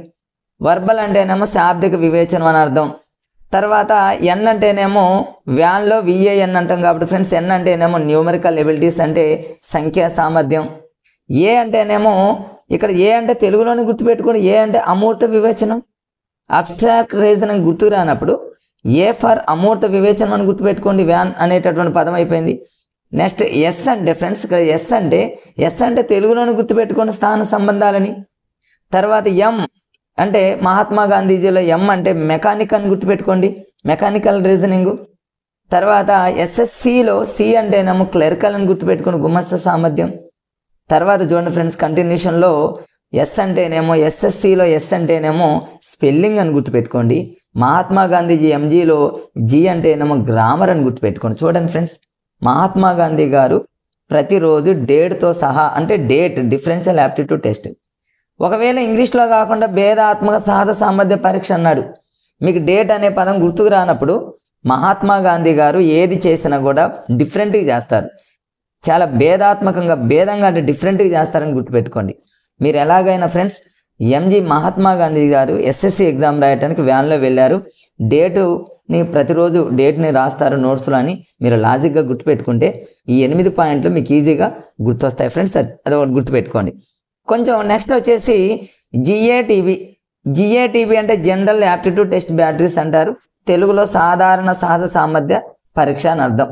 వర్బల్ అంటేనేమో శాబ్దిక వివేచనం అని అర్థం. తర్వాత ఎన్ అంటేనేమో వ్యాన్లో విఏఎన్ అంటాం కాబట్టి ఫ్రెండ్స్ ఎన్ అంటేనేమో న్యూమరికల్ ఎబిలిటీస్ అంటే సంఖ్యా సామర్థ్యం. ఏ అంటేనేమో ఇక్కడ ఏ అంటే తెలుగులోనే గుర్తుపెట్టుకోండి, ఏ అంటే అమూర్త వివేచనం. అబ్స్ట్రాక్ట్ రీజనింగ్ గుర్తుకు రానప్పుడు ఏ ఫర్ అమూర్త వివేచనం అని గుర్తుపెట్టుకోండి, వ్యాన్ అనేటటువంటి పదం అయిపోయింది. నెక్స్ట్ ఎస్ అంటే ఫ్రెండ్స్ ఇక్కడ ఎస్ అంటే తెలుగులోనే గుర్తుపెట్టుకోండి స్థాన సంబంధాలని. తర్వాత ఎం అంటే మహాత్మా గాంధీజీలో ఎం అంటే మెకానిక్ అని గుర్తుపెట్టుకోండి, మెకానికల్ రీజనింగ్. తర్వాత ఎస్ఎస్సిలో సి అంటేనేమో క్లెరికల్ అని గుర్తుపెట్టుకోండి, గుమస్త సామర్థ్యం. తర్వాత చూడండి ఫ్రెండ్స్ కంటిన్యూషన్లో ఎస్ అంటేనేమో ఎస్ఎస్సిలో ఎస్ అంటేనేమో స్పెల్లింగ్ అని గుర్తుపెట్టుకోండి. మహాత్మా గాంధీజీ ఎంజీలో జీ అంటేనేమో గ్రామర్ అని గుర్తుపెట్టుకోండి. చూడండి ఫ్రెండ్స్, మహాత్మా గాంధీ గారు ప్రతిరోజు డేట్తో సహా అంటే డేట్ డిఫరెన్షియల్ యాప్టిట్యూడ్ టెస్ట్, ఒకవేళ ఇంగ్లీష్లో కాకుండా భేదాత్మక సహజ సామర్థ్య పరీక్ష అన్నాడు. మీకు డేట్ అనే పదం గుర్తుకు రానప్పుడు మహాత్మా గాంధీ గారు ఏది చేసినా కూడా డిఫరెంట్గా చేస్తారు, చాలా భేదంగా అంటే డిఫరెంట్గా చేస్తారని గుర్తుపెట్టుకోండి. మీరు ఎలాగైనా ఫ్రెండ్స్ ఎంజీ మహాత్మా గాంధీ గారు ఎస్ఎస్సి ఎగ్జామ్ రాయడానికి వ్యాన్లో వెళ్ళారు, డేటుని ప్రతిరోజు డేట్ని రాస్తారు నోట్స్లో అని మీరు లాజిక్గా గుర్తుపెట్టుకుంటే ఈ 8 పాయింట్లు మీకు ఈజీగా గుర్తొస్తాయి ఫ్రెండ్స్. అది ఒకటి గుర్తుపెట్టుకోండి. కొంచెం నెక్స్ట్ వచ్చేసి జిఏటిబి అంటే జనరల్ యాప్టిట్యూడ్ టెస్ట్ బ్యాటరీస్ అంటారు, తెలుగులో సాధారణ సహజ సామర్థ్య పరీక్ష అని అర్థం.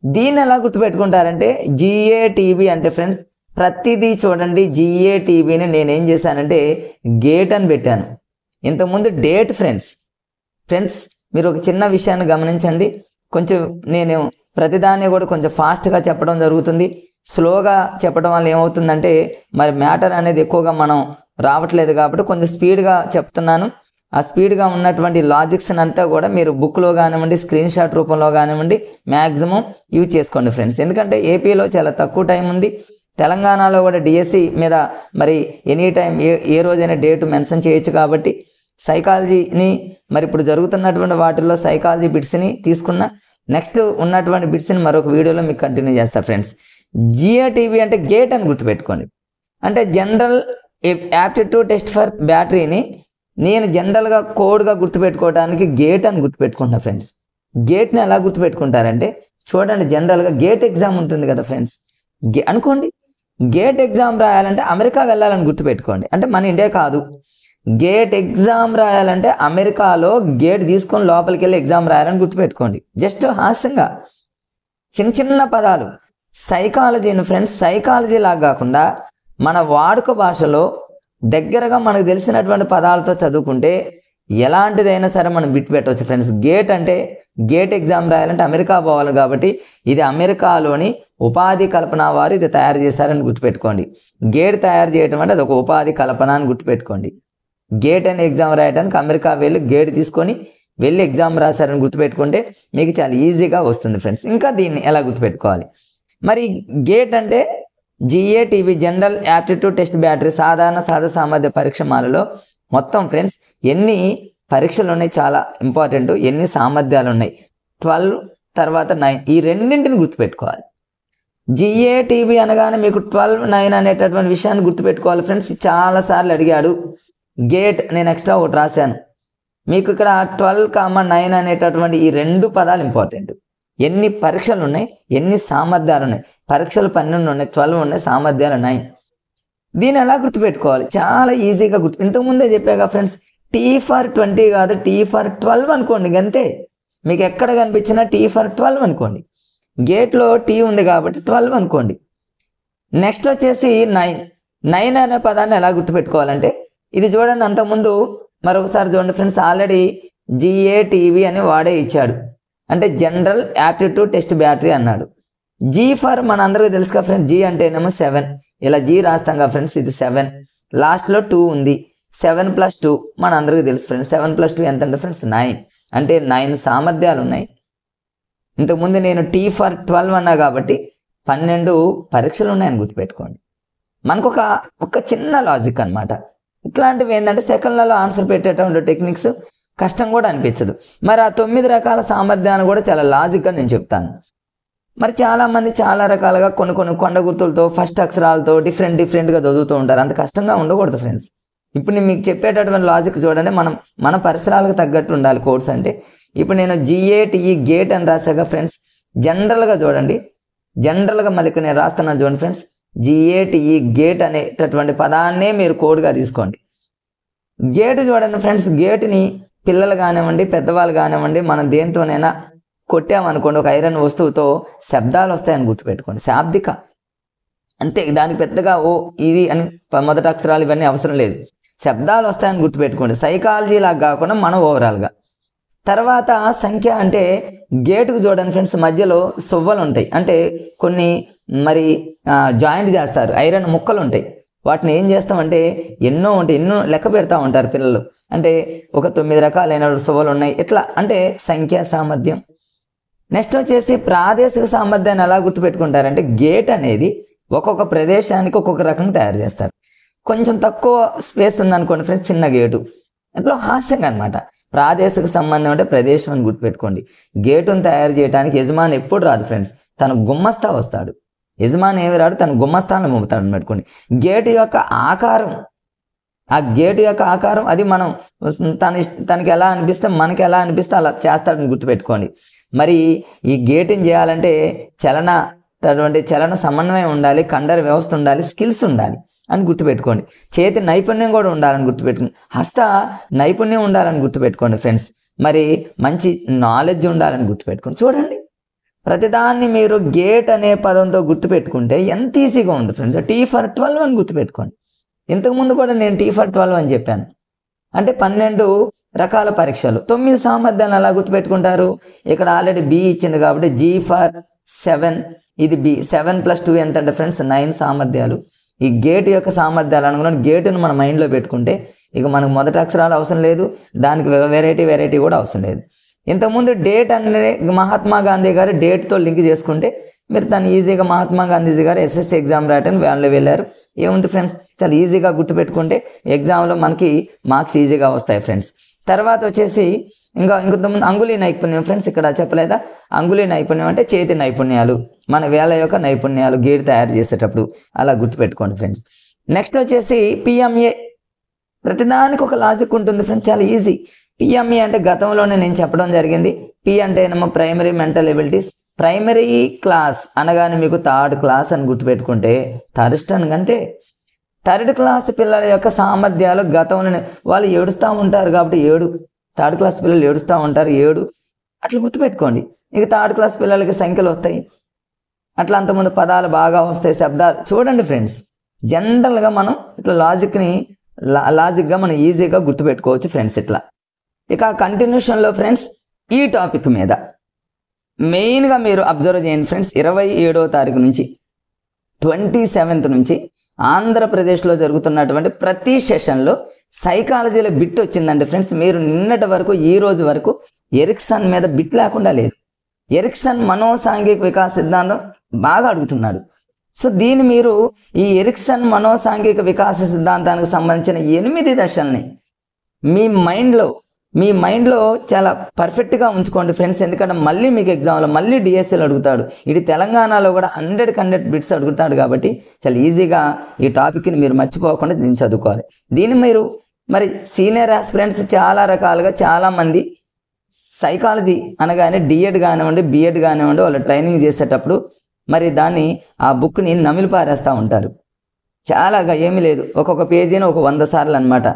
దీన్ని ఎలా గుర్తుపెట్టుకుంటారంటే జిఏటిబి అంటే ఫ్రెండ్స్ ప్రతిదీ చూడండి, జిఏటిబిని నేనేం చేశానంటే గేట్ అని పెట్టాను, ఇంతకుముందు డేట్. ఫ్రెండ్స్ మీరు ఒక చిన్న విషయాన్ని గమనించండి, కొంచెం నేను ప్రతిదాన్ని కూడా కొంచెం ఫాస్ట్గా చెప్పడం జరుగుతుంది. స్లోగా చెప్పడం వల్ల ఏమవుతుందంటే మరి మ్యాటర్ అనేది ఎక్కువగా మనం రావట్లేదు కాబట్టి కొంచెం స్పీడ్గా చెప్తున్నాను. ఆ స్పీడ్గా ఉన్నటువంటి లాజిక్స్ అంతా కూడా మీరు బుక్లో కానివ్వండి, స్క్రీన్ షాట్ రూపంలో కానివ్వండి మ్యాక్సిమం యూజ్ చేసుకోండి ఫ్రెండ్స్. ఎందుకంటే ఏపీలో చాలా తక్కువ టైం ఉంది, తెలంగాణలో కూడా డిఎస్సి మీద మరి ఎనీ టైం ఏ రోజైనా డేట్ మెన్షన్ చేయొచ్చు కాబట్టి సైకాలజీని మరి ఇప్పుడు జరుగుతున్నటువంటి వాటిల్లో సైకాలజీ బిట్స్ని తీసుకున్న నెక్స్ట్ ఉన్నటువంటి బిట్స్ని మరొక వీడియోలో మీకు కంటిన్యూ చేస్తా ఫ్రెండ్స్. జిఏటిబి అంటే గేట్ అని గుర్తుపెట్టుకోండి, అంటే జనరల్ యాప్టిట్యూడ్ టెస్ట్ ఫర్ బ్యాటరీని నేను జనరల్గా కోడ్గా గుర్తుపెట్టుకోవడానికి గేట్ అని గుర్తుపెట్టుకుంటున్నా ఫ్రెండ్స్. గేట్ని ఎలా గుర్తుపెట్టుకుంటారంటే చూడండి, జనరల్గా గేట్ ఎగ్జామ్ ఉంటుంది కదా ఫ్రెండ్స్, అనుకోండి గేట్ ఎగ్జామ్ రాయాలంటే అమెరికా వెళ్ళాలని గుర్తుపెట్టుకోండి, అంటే మన ఇండియా కాదు. గేట్ ఎగ్జామ్ రాయాలంటే అమెరికాలో గేట్ తీసుకొని లోపలికి వెళ్ళి ఎగ్జామ్ రాయాలని గుర్తుపెట్టుకోండి. జస్ట్ హాస్యంగా చిన్న పదాలు. సైకాలజీని ఫ్రెండ్స్ సైకాలజీ లాగా కాకుండా మన వాడుక భాషలో దగ్గరగా మనకు తెలిసినటువంటి పదాలతో చదువుకుంటే ఎలాంటిదైనా సరే మనం బిట్ పెట్టవచ్చు ఫ్రెండ్స్. గేట్ అంటే గేట్ ఎగ్జామ్ రాయాలంటే అమెరికా పోవాలి కాబట్టి ఇది అమెరికాలోని ఉపాధి కల్పన వారు ఇది తయారు చేశారని గుర్తుపెట్టుకోండి. గేట్ తయారు చేయడం అంటే అది ఒక ఉపాధి కల్పన అని గుర్తుపెట్టుకోండి. గేట్ అనే ఎగ్జామ్ రాయడానికి అమెరికా వెళ్ళి గేట్ తీసుకొని వెళ్ళి ఎగ్జామ్ రాశారని గుర్తుపెట్టుకుంటే మీకు చాలా ఈజీగా వస్తుంది ఫ్రెండ్స్. ఇంకా దీన్ని ఎలా గుర్తుపెట్టుకోవాలి మరి? గేట్ అంటే GATB general aptitude test battery సాధారణ సహజ సామర్థ్య పరీక్షమాలలో మొత్తం ఫ్రెండ్స్ ఎన్ని పరీక్షలు ఉన్నాయి చాలా ఇంపార్టెంట్, ఎన్ని సామర్థ్యాలు ఉన్నాయి 12 తర్వాత 9 ఈ రెండింటిని గుర్తుపెట్టుకోవాలి. జిఏటిబి అనగానే మీకు 12, 9 అనేటటువంటి విషయాన్ని గుర్తుపెట్టుకోవాలి ఫ్రెండ్స్. చాలాసార్లు అడిగాడు. గేట్ నేను ఎక్స్ట్రా ఒకటి రాశాను మీకు ఇక్కడ 12, 9 అనేటటువంటి ఈ 2 పదాలు ఇంపార్టెంట్. ఎన్ని పరీక్షలు ఉన్నాయి, ఎన్ని సామర్థ్యాలు ఉన్నాయి. పరీక్షలు 12 ఉన్నాయి, 12 ఉన్నాయి, సామర్థ్యాలు 9. దీన్ని ఎలా గుర్తుపెట్టుకోవాలి? చాలా ఈజీగా ఇంతకుముందే చెప్పాగా ఫ్రెండ్స్, టీ ఫర్ 20 కాదు, టీ ఫర్ 12 అనుకోండి అంతే. మీకు ఎక్కడ కనిపించినా టీ ఫర్ 12 అనుకోండి. గేట్లో టీ ఉంది కాబట్టి 12 అనుకోండి. నెక్స్ట్ వచ్చేసి 9 అనే పదాన్ని ఎలా గుర్తుపెట్టుకోవాలంటే ఇది చూడండి, అంతకుముందు మరొకసారి చూడండి ఫ్రెండ్స్, ఆల్రెడీ జిఏటిబి అని వాడే ఇచ్చాడు, అంటే జనరల్ యాప్టిట్యూడ్ టెస్ట్ బ్యాటరీ అన్నాడు. జీ ఫర్ మన అందరికీ తెలుసుగా ఫ్రెండ్స్, జీ అంటేనేమో 7, ఇలా జీ రాస్తాం కదా ఫ్రెండ్స్, ఇది 7 లాస్ట్లో 2 ఉంది. 7 + 2 మన అందరికీ తెలుసు ఫ్రెండ్స్. 7 + 2 ఎంత అంటే ఫ్రెండ్స్ 9, అంటే 9 సామర్థ్యాలు ఉన్నాయి. ఇంతకుముందు నేను టీ ఫర్ 12 అన్నా కాబట్టి 12 పరీక్షలు ఉన్నాయని గుర్తుపెట్టుకోండి. మనకు ఒక చిన్న లాజిక్ అనమాట. ఇట్లాంటివి ఏంటంటే సెకండ్లలో ఆన్సర్ పెట్టేటువంటి టెక్నిక్స్ కష్టం కూడా అనిపించదు. మరి ఆ 9 రకాల సామర్థ్యాన్ని కూడా చాలా లాజిక్గా నేను చెప్తాను. మరి చాలామంది చాలా రకాలుగా కొన్ని కొండ గుర్తులతో ఫస్ట్ అక్షరాలతో డిఫరెంట్గా చదువుతూ ఉంటారు. అంత కష్టంగా ఉండకూడదు ఫ్రెండ్స్. ఇప్పుడు నేను మీకు చెప్పేటటువంటి లాజిక్ చూడండి, మన పరిసరాలకు తగ్గట్టు ఉండాలి కోడ్స్ అంటే. ఇప్పుడు నేను GATE గేట్ అని రాశాగా ఫ్రెండ్స్, జనరల్గా చూడండి, జనరల్గా మళ్ళీ ఇక్కడ నేను రాస్తున్నాను చూడండి ఫ్రెండ్స్, GATE గేట్ అనేటటువంటి పదాన్నే మీరు కోడ్గా తీసుకోండి. గేట్ చూడండి ఫ్రెండ్స్, గేటుని పిల్లలు కానివ్వండి, పెద్దవాళ్ళు కానివ్వండి, మనం దేంతోనైనా కొట్టామనుకోండి, ఒక ఐరన్ వస్తువుతో శబ్దాలు వస్తాయని గుర్తుపెట్టుకోండి. శాబ్దిక అంతే, దానికి పెద్దగా ఓ ఇది అని మొదటి అక్షరాలు ఇవన్నీ అవసరం లేదు, శబ్దాలు వస్తాయని గుర్తుపెట్టుకోండి. సైకాలజీ లాగా కాకుండా మనం ఓవరాల్గా. తర్వాత సంఖ్య అంటే గేటుకు చూడండి ఫ్రెండ్స్, మధ్యలో సువ్వలు ఉంటాయి, అంటే కొన్ని మరి జాయింట్ చేస్తారు, ఐరన్ ముక్కలు ఉంటాయి. వాటిని ఏం చేస్తామంటే ఎన్నో ఉంటాయి, ఎన్నో లెక్క పెడతా ఉంటారు పిల్లలు, అంటే ఒక 9 రకాలైన సువ్వలు ఉన్నాయి ఇట్లా, అంటే సంఖ్యా సామర్థ్యం. నెక్స్ట్ వచ్చేసి ప్రాదేశిక సామర్థ్యాన్ని ఎలా గుర్తుపెట్టుకుంటారంటే, గేట్ అనేది ఒక్కొక్క ప్రదేశానికి ఒక్కొక్క రకంగా తయారు చేస్తారు. కొంచెం తక్కువ స్పేస్ ఉందనుకోండి ఫ్రెండ్స్, చిన్న గేటు, అట్లా హాస్యంగా అనమాట. ప్రాదేశిక సంబంధం అంటే ప్రదేశం అని గుర్తుపెట్టుకోండి. గేటును తయారు చేయడానికి యజమాని ఎప్పుడు రాదు ఫ్రెండ్స్, తన గుమ్మస్తా వస్తాడు. యజమాని ఏమి రాడు, తన గుమ్మస్తాను మోపుతాడు పెట్టుకోండి. గేటు యొక్క ఆకారం, ఆ గేటు యొక్క ఆకారం అది మనం తనకి ఎలా అనిపిస్తే మనకి ఎలా అనిపిస్తే అలా చేస్తాడని గుర్తుపెట్టుకోండి. మరి ఈ గేటుని చేయాలంటే చలన సమన్వయం ఉండాలి, కండర వ్యవస్థ ఉండాలి, స్కిల్స్ ఉండాలి అని గుర్తుపెట్టుకోండి. చేతి నైపుణ్యం కూడా ఉండాలని గుర్తుపెట్టుకోండి. హస్త నైపుణ్యం ఉండాలని గుర్తుపెట్టుకోండి ఫ్రెండ్స్. మరి మంచి నాలెడ్జ్ ఉండాలని గుర్తుపెట్టుకోండి. చూడండి, ప్రతిదాన్ని మీరు గేట్ అనే పదంతో గుర్తుపెట్టుకుంటే ఎంత ఈజీగా ఉంది ఫ్రెండ్స్. T/12 అని గుర్తుపెట్టుకోండి. ఇంతకుముందు కూడా నేను T/12 అని చెప్పాను. అంటే 12 రకాల పరీక్షలు, 9 సామర్థ్యాలను ఎలా గుర్తుపెట్టుకుంటారు. ఇక్కడ ఆల్రెడీ B ఇచ్చింది కాబట్టి G/7, ఇది B. 7 + 2 ఎంత అంటే ఫ్రెండ్స్ 9 సామర్థ్యాలు. ఈ గేట్ యొక్క సామర్థ్యాలు అనుకున్నాను. గేటును మన మైండ్లో పెట్టుకుంటే ఇక మనకు మొదటి అక్షరాలు అవసరం లేదు, దానికి వెరైటీ కూడా అవసరం లేదు. ఇంతకుముందు డేట్ అనేది మహాత్మా గాంధీ గారు డేట్తో లింక్ చేసుకుంటే మీరు దాన్ని ఈజీగా, మహాత్మా గాంధీజీ గారు SSC ఎగ్జామ్ రాయటానికి వ్యాన్లో వెళ్ళారు. ఏముంది ఫ్రెండ్స్, చాలా ఈజీగా గుర్తుపెట్టుకుంటే ఎగ్జామ్లో మనకి మార్క్స్ ఈజీగా వస్తాయి ఫ్రెండ్స్. తర్వాత వచ్చేసి ఇంకొంతమంది అంగుళీ నైపుణ్యం ఫ్రెండ్స్, ఇక్కడ చెప్పలేదా. అంగుళీ నైపుణ్యం అంటే చేతి నైపుణ్యాలు, మన వేళ యొక్క నైపుణ్యాలు గేట్ తయారు చేసేటప్పుడు అలా గుర్తుపెట్టుకోండి ఫ్రెండ్స్. నెక్స్ట్ వచ్చేసి PMA, ప్రతిదానికి ఒక లాజిక్ ఉంటుంది ఫ్రెండ్స్, చాలా ఈజీ. PMA అంటే గతంలోనే నేను చెప్పడం జరిగింది. P అంటే ఏమో primary mental abilities. Primary class అనగానే మీకు 3rd క్లాస్ అని గుర్తుపెట్టుకుంటే థర్డ్ స్టాండ్ అంతే. 3rd క్లాస్ పిల్లల యొక్క సామర్థ్యాలు గతంలోనే, వాళ్ళు ఏడుస్తూ ఉంటారు కాబట్టి 7, 3rd క్లాస్ పిల్లలు ఏడుస్తూ ఉంటారు 7, అట్లా గుర్తుపెట్టుకోండి. ఇక 3rd క్లాస్ పిల్లలకి సంఖ్యలు వస్తాయి, అట్లా అంతకుముందు పదాలు బాగా వస్తాయి, శబ్దాలు. చూడండి ఫ్రెండ్స్, జనరల్గా మనం ఇట్లా లాజిక్గా మనం ఈజీగా గుర్తుపెట్టుకోవచ్చు ఫ్రెండ్స్ ఇట్లా. ఇక కంటిన్యూషన్లో ఫ్రెండ్స్ ఈ టాపిక్ మీద మెయిన్గా మీరు అబ్జర్వ్ చేయండి ఫ్రెండ్స్. 27వ తారీఖు నుంచి 27th నుంచి ఆంధ్రప్రదేశ్లో జరుగుతున్నటువంటి ప్రతి సెషన్లో సైకాలజీలో బిట్ వచ్చిందండి ఫ్రెండ్స్. మీరు నిన్నటి వరకు ఈ రోజు వరకు ఎరిక్సన్ మీద బిట్ లేకుండా లేదు. ఎరిక్సన్ మనోసాంఘిక వికాస సిద్ధాంతం బాగా అడుగుతున్నాడు. సో దీన్ని మీరు ఈ ఎరిక్సన్ మనోసాంఘిక వికాస సిద్ధాంతానికి సంబంధించిన 8 దశల్ని మీ మైండ్లో చాలా పర్ఫెక్ట్గా ఉంచుకోండి ఫ్రెండ్స్. ఎందుకంటే మళ్ళీ మీకు ఎగ్జామ్లో మళ్ళీ డిఎస్ఎల్ అడుగుతాడు. ఇది తెలంగాణలో కూడా 100 బిట్స్ అడుగుతాడు కాబట్టి చాలా ఈజీగా ఈ టాపిక్ని మీరు మర్చిపోకుండా దీన్ని చదువుకోవాలి. దీన్ని మీరు మరి సీనియర్ ఆస్పిరెంట్స్ చాలా రకాలుగా చాలామంది సైకాలజీ అనగానే డిఎడ్ కానివ్వండి, బిఎడ్ కానివ్వండి, వాళ్ళు ట్రైనింగ్ చేసేటప్పుడు మరి దాన్ని ఆ బుక్ని నమిలి పారేస్తూ ఉంటారు. చాలాగా ఏమీ లేదు, ఒక్కొక్క పేజీని ఒక 100 సార్లు అనమాట.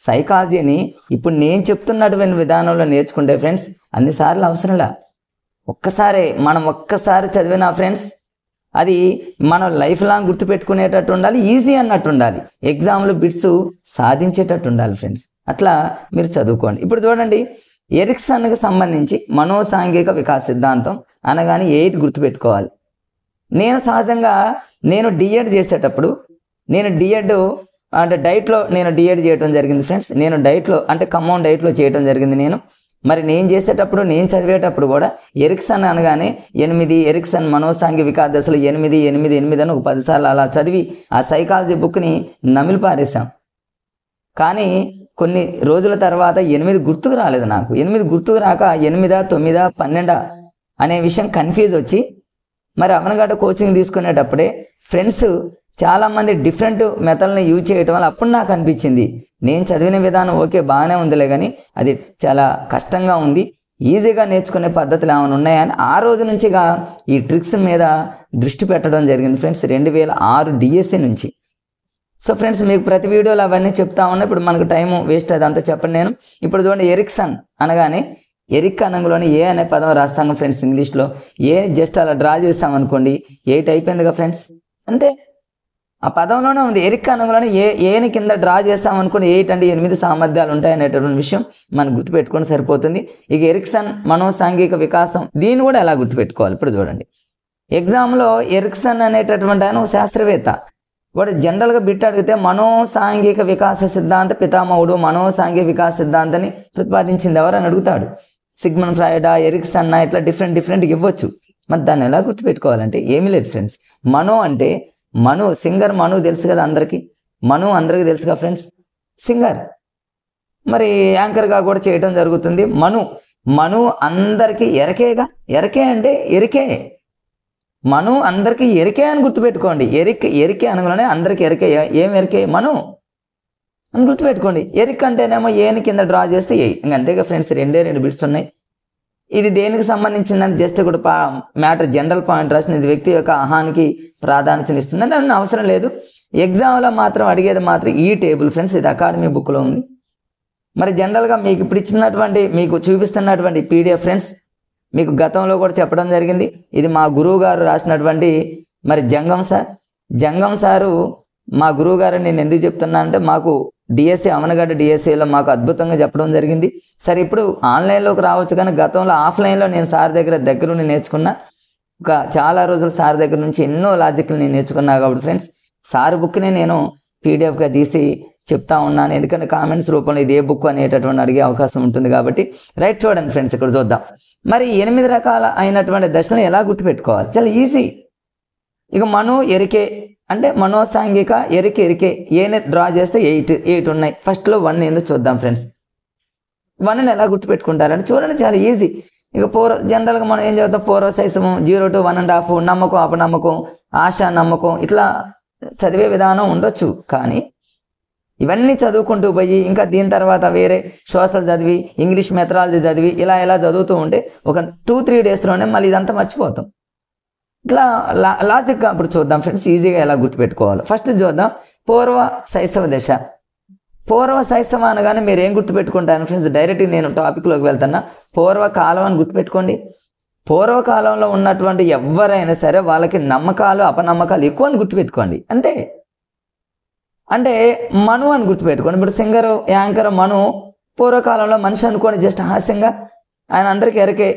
సైకాలజీని ఇప్పుడు నేను చెప్తున్నటువంటి విధానంలో నేర్చుకుంటే ఫ్రెండ్స్ అన్నిసార్లు అవసరంలా, మనం ఒక్కసారి చదివినా ఫ్రెండ్స్ అది మనం లైఫ్ లాంగ్ గుర్తుపెట్టుకునేటట్టు ఉండాలి, ఈజీ అన్నట్టు ఉండాలి, ఎగ్జామ్లో బిట్స్ సాధించేటట్టు ఉండాలి ఫ్రెండ్స్. అట్లా మీరు చదువుకోండి. ఇప్పుడు చూడండి, ఎరిక్సన్కి సంబంధించి మనోసాంఘిక వికాస సిద్ధాంతం అనగానే 8 గుర్తుపెట్టుకోవాలి. నేను సహజంగా డిఎడ్ చేసేటప్పుడు డిఎడ్ అంటే డైట్లో డిఎడ్ చేయడం జరిగింది ఫ్రెండ్స్. నేను డైట్లో అంటే ఖమ్మం డైట్లో చేయడం జరిగింది. నేను చేసేటప్పుడు నేను చదివేటప్పుడు కూడా ఎరిక్సన్ అనగానే 8 ఎరిక్సన్ మనోసాంఘిక వికాస దశలు 8 అని ఒక 10 సార్లు అలా చదివి ఆ సైకాలజీ బుక్ని నమిలి పారేశాం. కానీ కొన్ని రోజుల తర్వాత 8 గుర్తుకు రాలేదు నాకు. 8 గుర్తుకు రాక 8, 9, 12 అనే విషయం కన్ఫ్యూజ్ వచ్చి మరి అవనగడ్డ కోచింగ్ తీసుకునేటప్పుడే ఫ్రెండ్స్ చాలామంది డిఫరెంట్ మెథడ్ని యూజ్ చేయటం వల్ల అప్పుడు నాకు అనిపించింది నేను చదివిన విధానం ఓకే బాగానే ఉందిలే కానీ అది చాలా కష్టంగా ఉంది, ఈజీగా నేర్చుకునే పద్ధతులు ఏమైనా ఉన్నాయని ఆ రోజు నుంచిగా ఈ ట్రిక్స్ మీద దృష్టి పెట్టడం జరిగింది ఫ్రెండ్స్ 2006 డిఎస్సి నుంచి. సో ఫ్రెండ్స్ మీకు ప్రతి వీడియోలో అవన్నీ చెప్తా ఉన్నా, ఇప్పుడు మనకు టైం వేస్ట్ అదంతా చెప్పండి. నేను ఇప్పుడు చూడండి ఎరిక్సన్ అనగానే ఎరిక్ అనంగులోని ఏ అనే పదం రాస్తాం ఫ్రెండ్స్ ఇంగ్లీష్లో. ఏ జస్ట్ అలా డ్రా చేస్తామనుకోండి 8 అయిపోయిందిగా ఫ్రెండ్స్, అంతే ఆ పదంలోనే ఉంది. ఎరిక్ అనంగులోని ఏని కింద డ్రా చేస్తామనుకోండి 8 అంటే 8 సామర్థ్యాలు ఉంటాయి అనేటటువంటి విషయం మనం గుర్తుపెట్టుకొని సరిపోతుంది. ఇక ఎరిక్సన్ మనోసాంఘిక వికాసం దీన్ని కూడా ఎలా గుర్తుపెట్టుకోవాలి ఇప్పుడు చూడండి. ఎగ్జామ్లో ఎరిక్సన్ అనేటటువంటి ఆయన ఒక శాస్త్రవేత్త, వాడు జనరల్గా బిట్ అడిగితే మనోసాంఘిక వికాస సిద్ధాంత పితామహుడు, మనోసాంఘిక వికాస సిద్ధాంతాన్ని ప్రతిపాదించింది ఎవరు అని అడుగుతాడు. సిగ్మండ్ ఫ్రాయిడా, ఎరిక్సన్నా ఇట్లా డిఫరెంట్ ఇవ్వచ్చు. మరి దాన్ని ఎలా గుర్తుపెట్టుకోవాలంటే ఏమీ లేదు ఫ్రెండ్స్. మనో అంటే మను, సింగర్ మను తెలుసు కదా అందరికీ, మను అందరికీ తెలుసుగా ఫ్రెండ్స్, సింగర్ మరి యాంకర్గా కూడా చేయడం జరుగుతుంది. మను అందరికీ ఎరకేగా, ఎరకే అంటే ఎరికే, మను అందరికీ ఎరికే అని గుర్తుపెట్టుకోండి. ఎరికే అనగానే అందరికీ ఎరికే, ఏం ఎరికే మను అని గుర్తుపెట్టుకోండి. ఎరిక్ అంటేనేమో ఏని కింద డ్రా చేస్తే ఏ, ఇంక అంతేగా ఫ్రెండ్స్, 2 బిట్స్ ఉన్నాయి. ఇది దేనికి సంబంధించిందని జస్ట్ కూడా మ్యాటర్ జనరల్ పాయింట్ రాసిన, ఇది వ్యక్తి యొక్క ఆహానికి ప్రాధాన్యతనిస్తుందని అన్న అవసరం లేదు. ఎగ్జామ్లో మాత్రం అడిగేది మాత్రం ఈ టేబుల్ ఫ్రెండ్స్, ఇది అకాడమీ బుక్లో ఉంది. మరి జనరల్గా మీకు ఇప్పుడు ఇచ్చినటువంటి మీకు చూపిస్తున్నటువంటి పీడిఎఫ్ ఫ్రెండ్స్ మీకు గతంలో కూడా చెప్పడం జరిగింది. ఇది మా గురువు గారు రాసినటువంటి మరి జంగం సారు మా గురువు గారు. నేను ఎందుకు చెప్తున్నా అంటే మాకు డిఎస్సి అవనగడ్డ డిఎస్సిలో మాకు అద్భుతంగా చెప్పడం జరిగింది. సరే ఇప్పుడు ఆన్లైన్లోకి రావచ్చు, కానీ గతంలో ఆఫ్లైన్లో నేను సార్ దగ్గరుండి నేర్చుకున్నా. చాలా రోజులు సార్ దగ్గర నుంచి ఎన్నో లాజిక్లు నేను నేర్చుకున్నా. కాబట్టి ఫ్రెండ్స్ సార్ బుక్ని నేను పీడిఎఫ్గా తీసి చెప్తా ఉన్నాను, ఎందుకంటే కామెంట్స్ రూపంలో ఇది ఏ బుక్ అనేటటువంటి అడిగే అవకాశం ఉంటుంది కాబట్టి. రైట్, చూడండి ఫ్రెండ్స్ ఇక్కడ చూద్దాం. మరి 8 రకాల అయినటువంటి దశలను ఎలా గుర్తుపెట్టుకోవాలి, చాలా ఈజీ. ఇక మను ఎరికే అంటే మనోసాంఘిక ఎరికే ఏని డ్రా చేస్తే 8 ఉన్నాయి. ఫస్ట్లో 1 ఏందో చూద్దాం ఫ్రెండ్స్. 1ని ఎలా గుర్తుపెట్టుకుంటారంటే చూడండి చాలా ఈజీ. ఇక జనరల్గా మనం ఏం చదువుతాం, పూర్వశైశము 0 to 1.5, నమ్మకం అపనమ్మకం, ఆశ నమ్మకం, ఇట్లా చదివే విధానం ఉండొచ్చు. కానీ ఇవన్నీ చదువుకుంటూ పోయి ఇంకా దీని తర్వాత వేరే సోషల్ చదివి ఇంగ్లీష్ మెథడాలజీ చదివి ఇలా చదువుతూ ఉంటే ఒక 2-3 డేస్లోనే మళ్ళీ ఇదంతా మర్చిపోతాం. ఇట్లా లాజిక్గా అప్పుడు చూద్దాం ఫ్రెండ్స్ ఈజీగా ఎలా గుర్తుపెట్టుకోవాలి. ఫస్ట్ చూద్దాం పూర్వ శైశవ దశ. పూర్వ శైశవ అనగానే మీరు ఏం గుర్తుపెట్టుకుంటారు ఫ్రెండ్స్, డైరెక్ట్గా నేను టాపిక్లోకి వెళ్తున్నా. పూర్వకాలం అని గుర్తుపెట్టుకోండి. పూర్వకాలంలో ఉన్నటువంటి ఎవరైనా సరే వాళ్ళకి నమ్మకాలు అపనమ్మకాలు ఎక్కువ అని గుర్తుపెట్టుకోండి, అంతే. అంటే మను అని గుర్తుపెట్టుకోండి. ఇప్పుడు సింగర్ యాంకర్ మను పూర్వకాలంలో మనిషి అనుకోండి, జస్ట్ హాస్యంగా, ఆయన అందరికీ ఎరకే.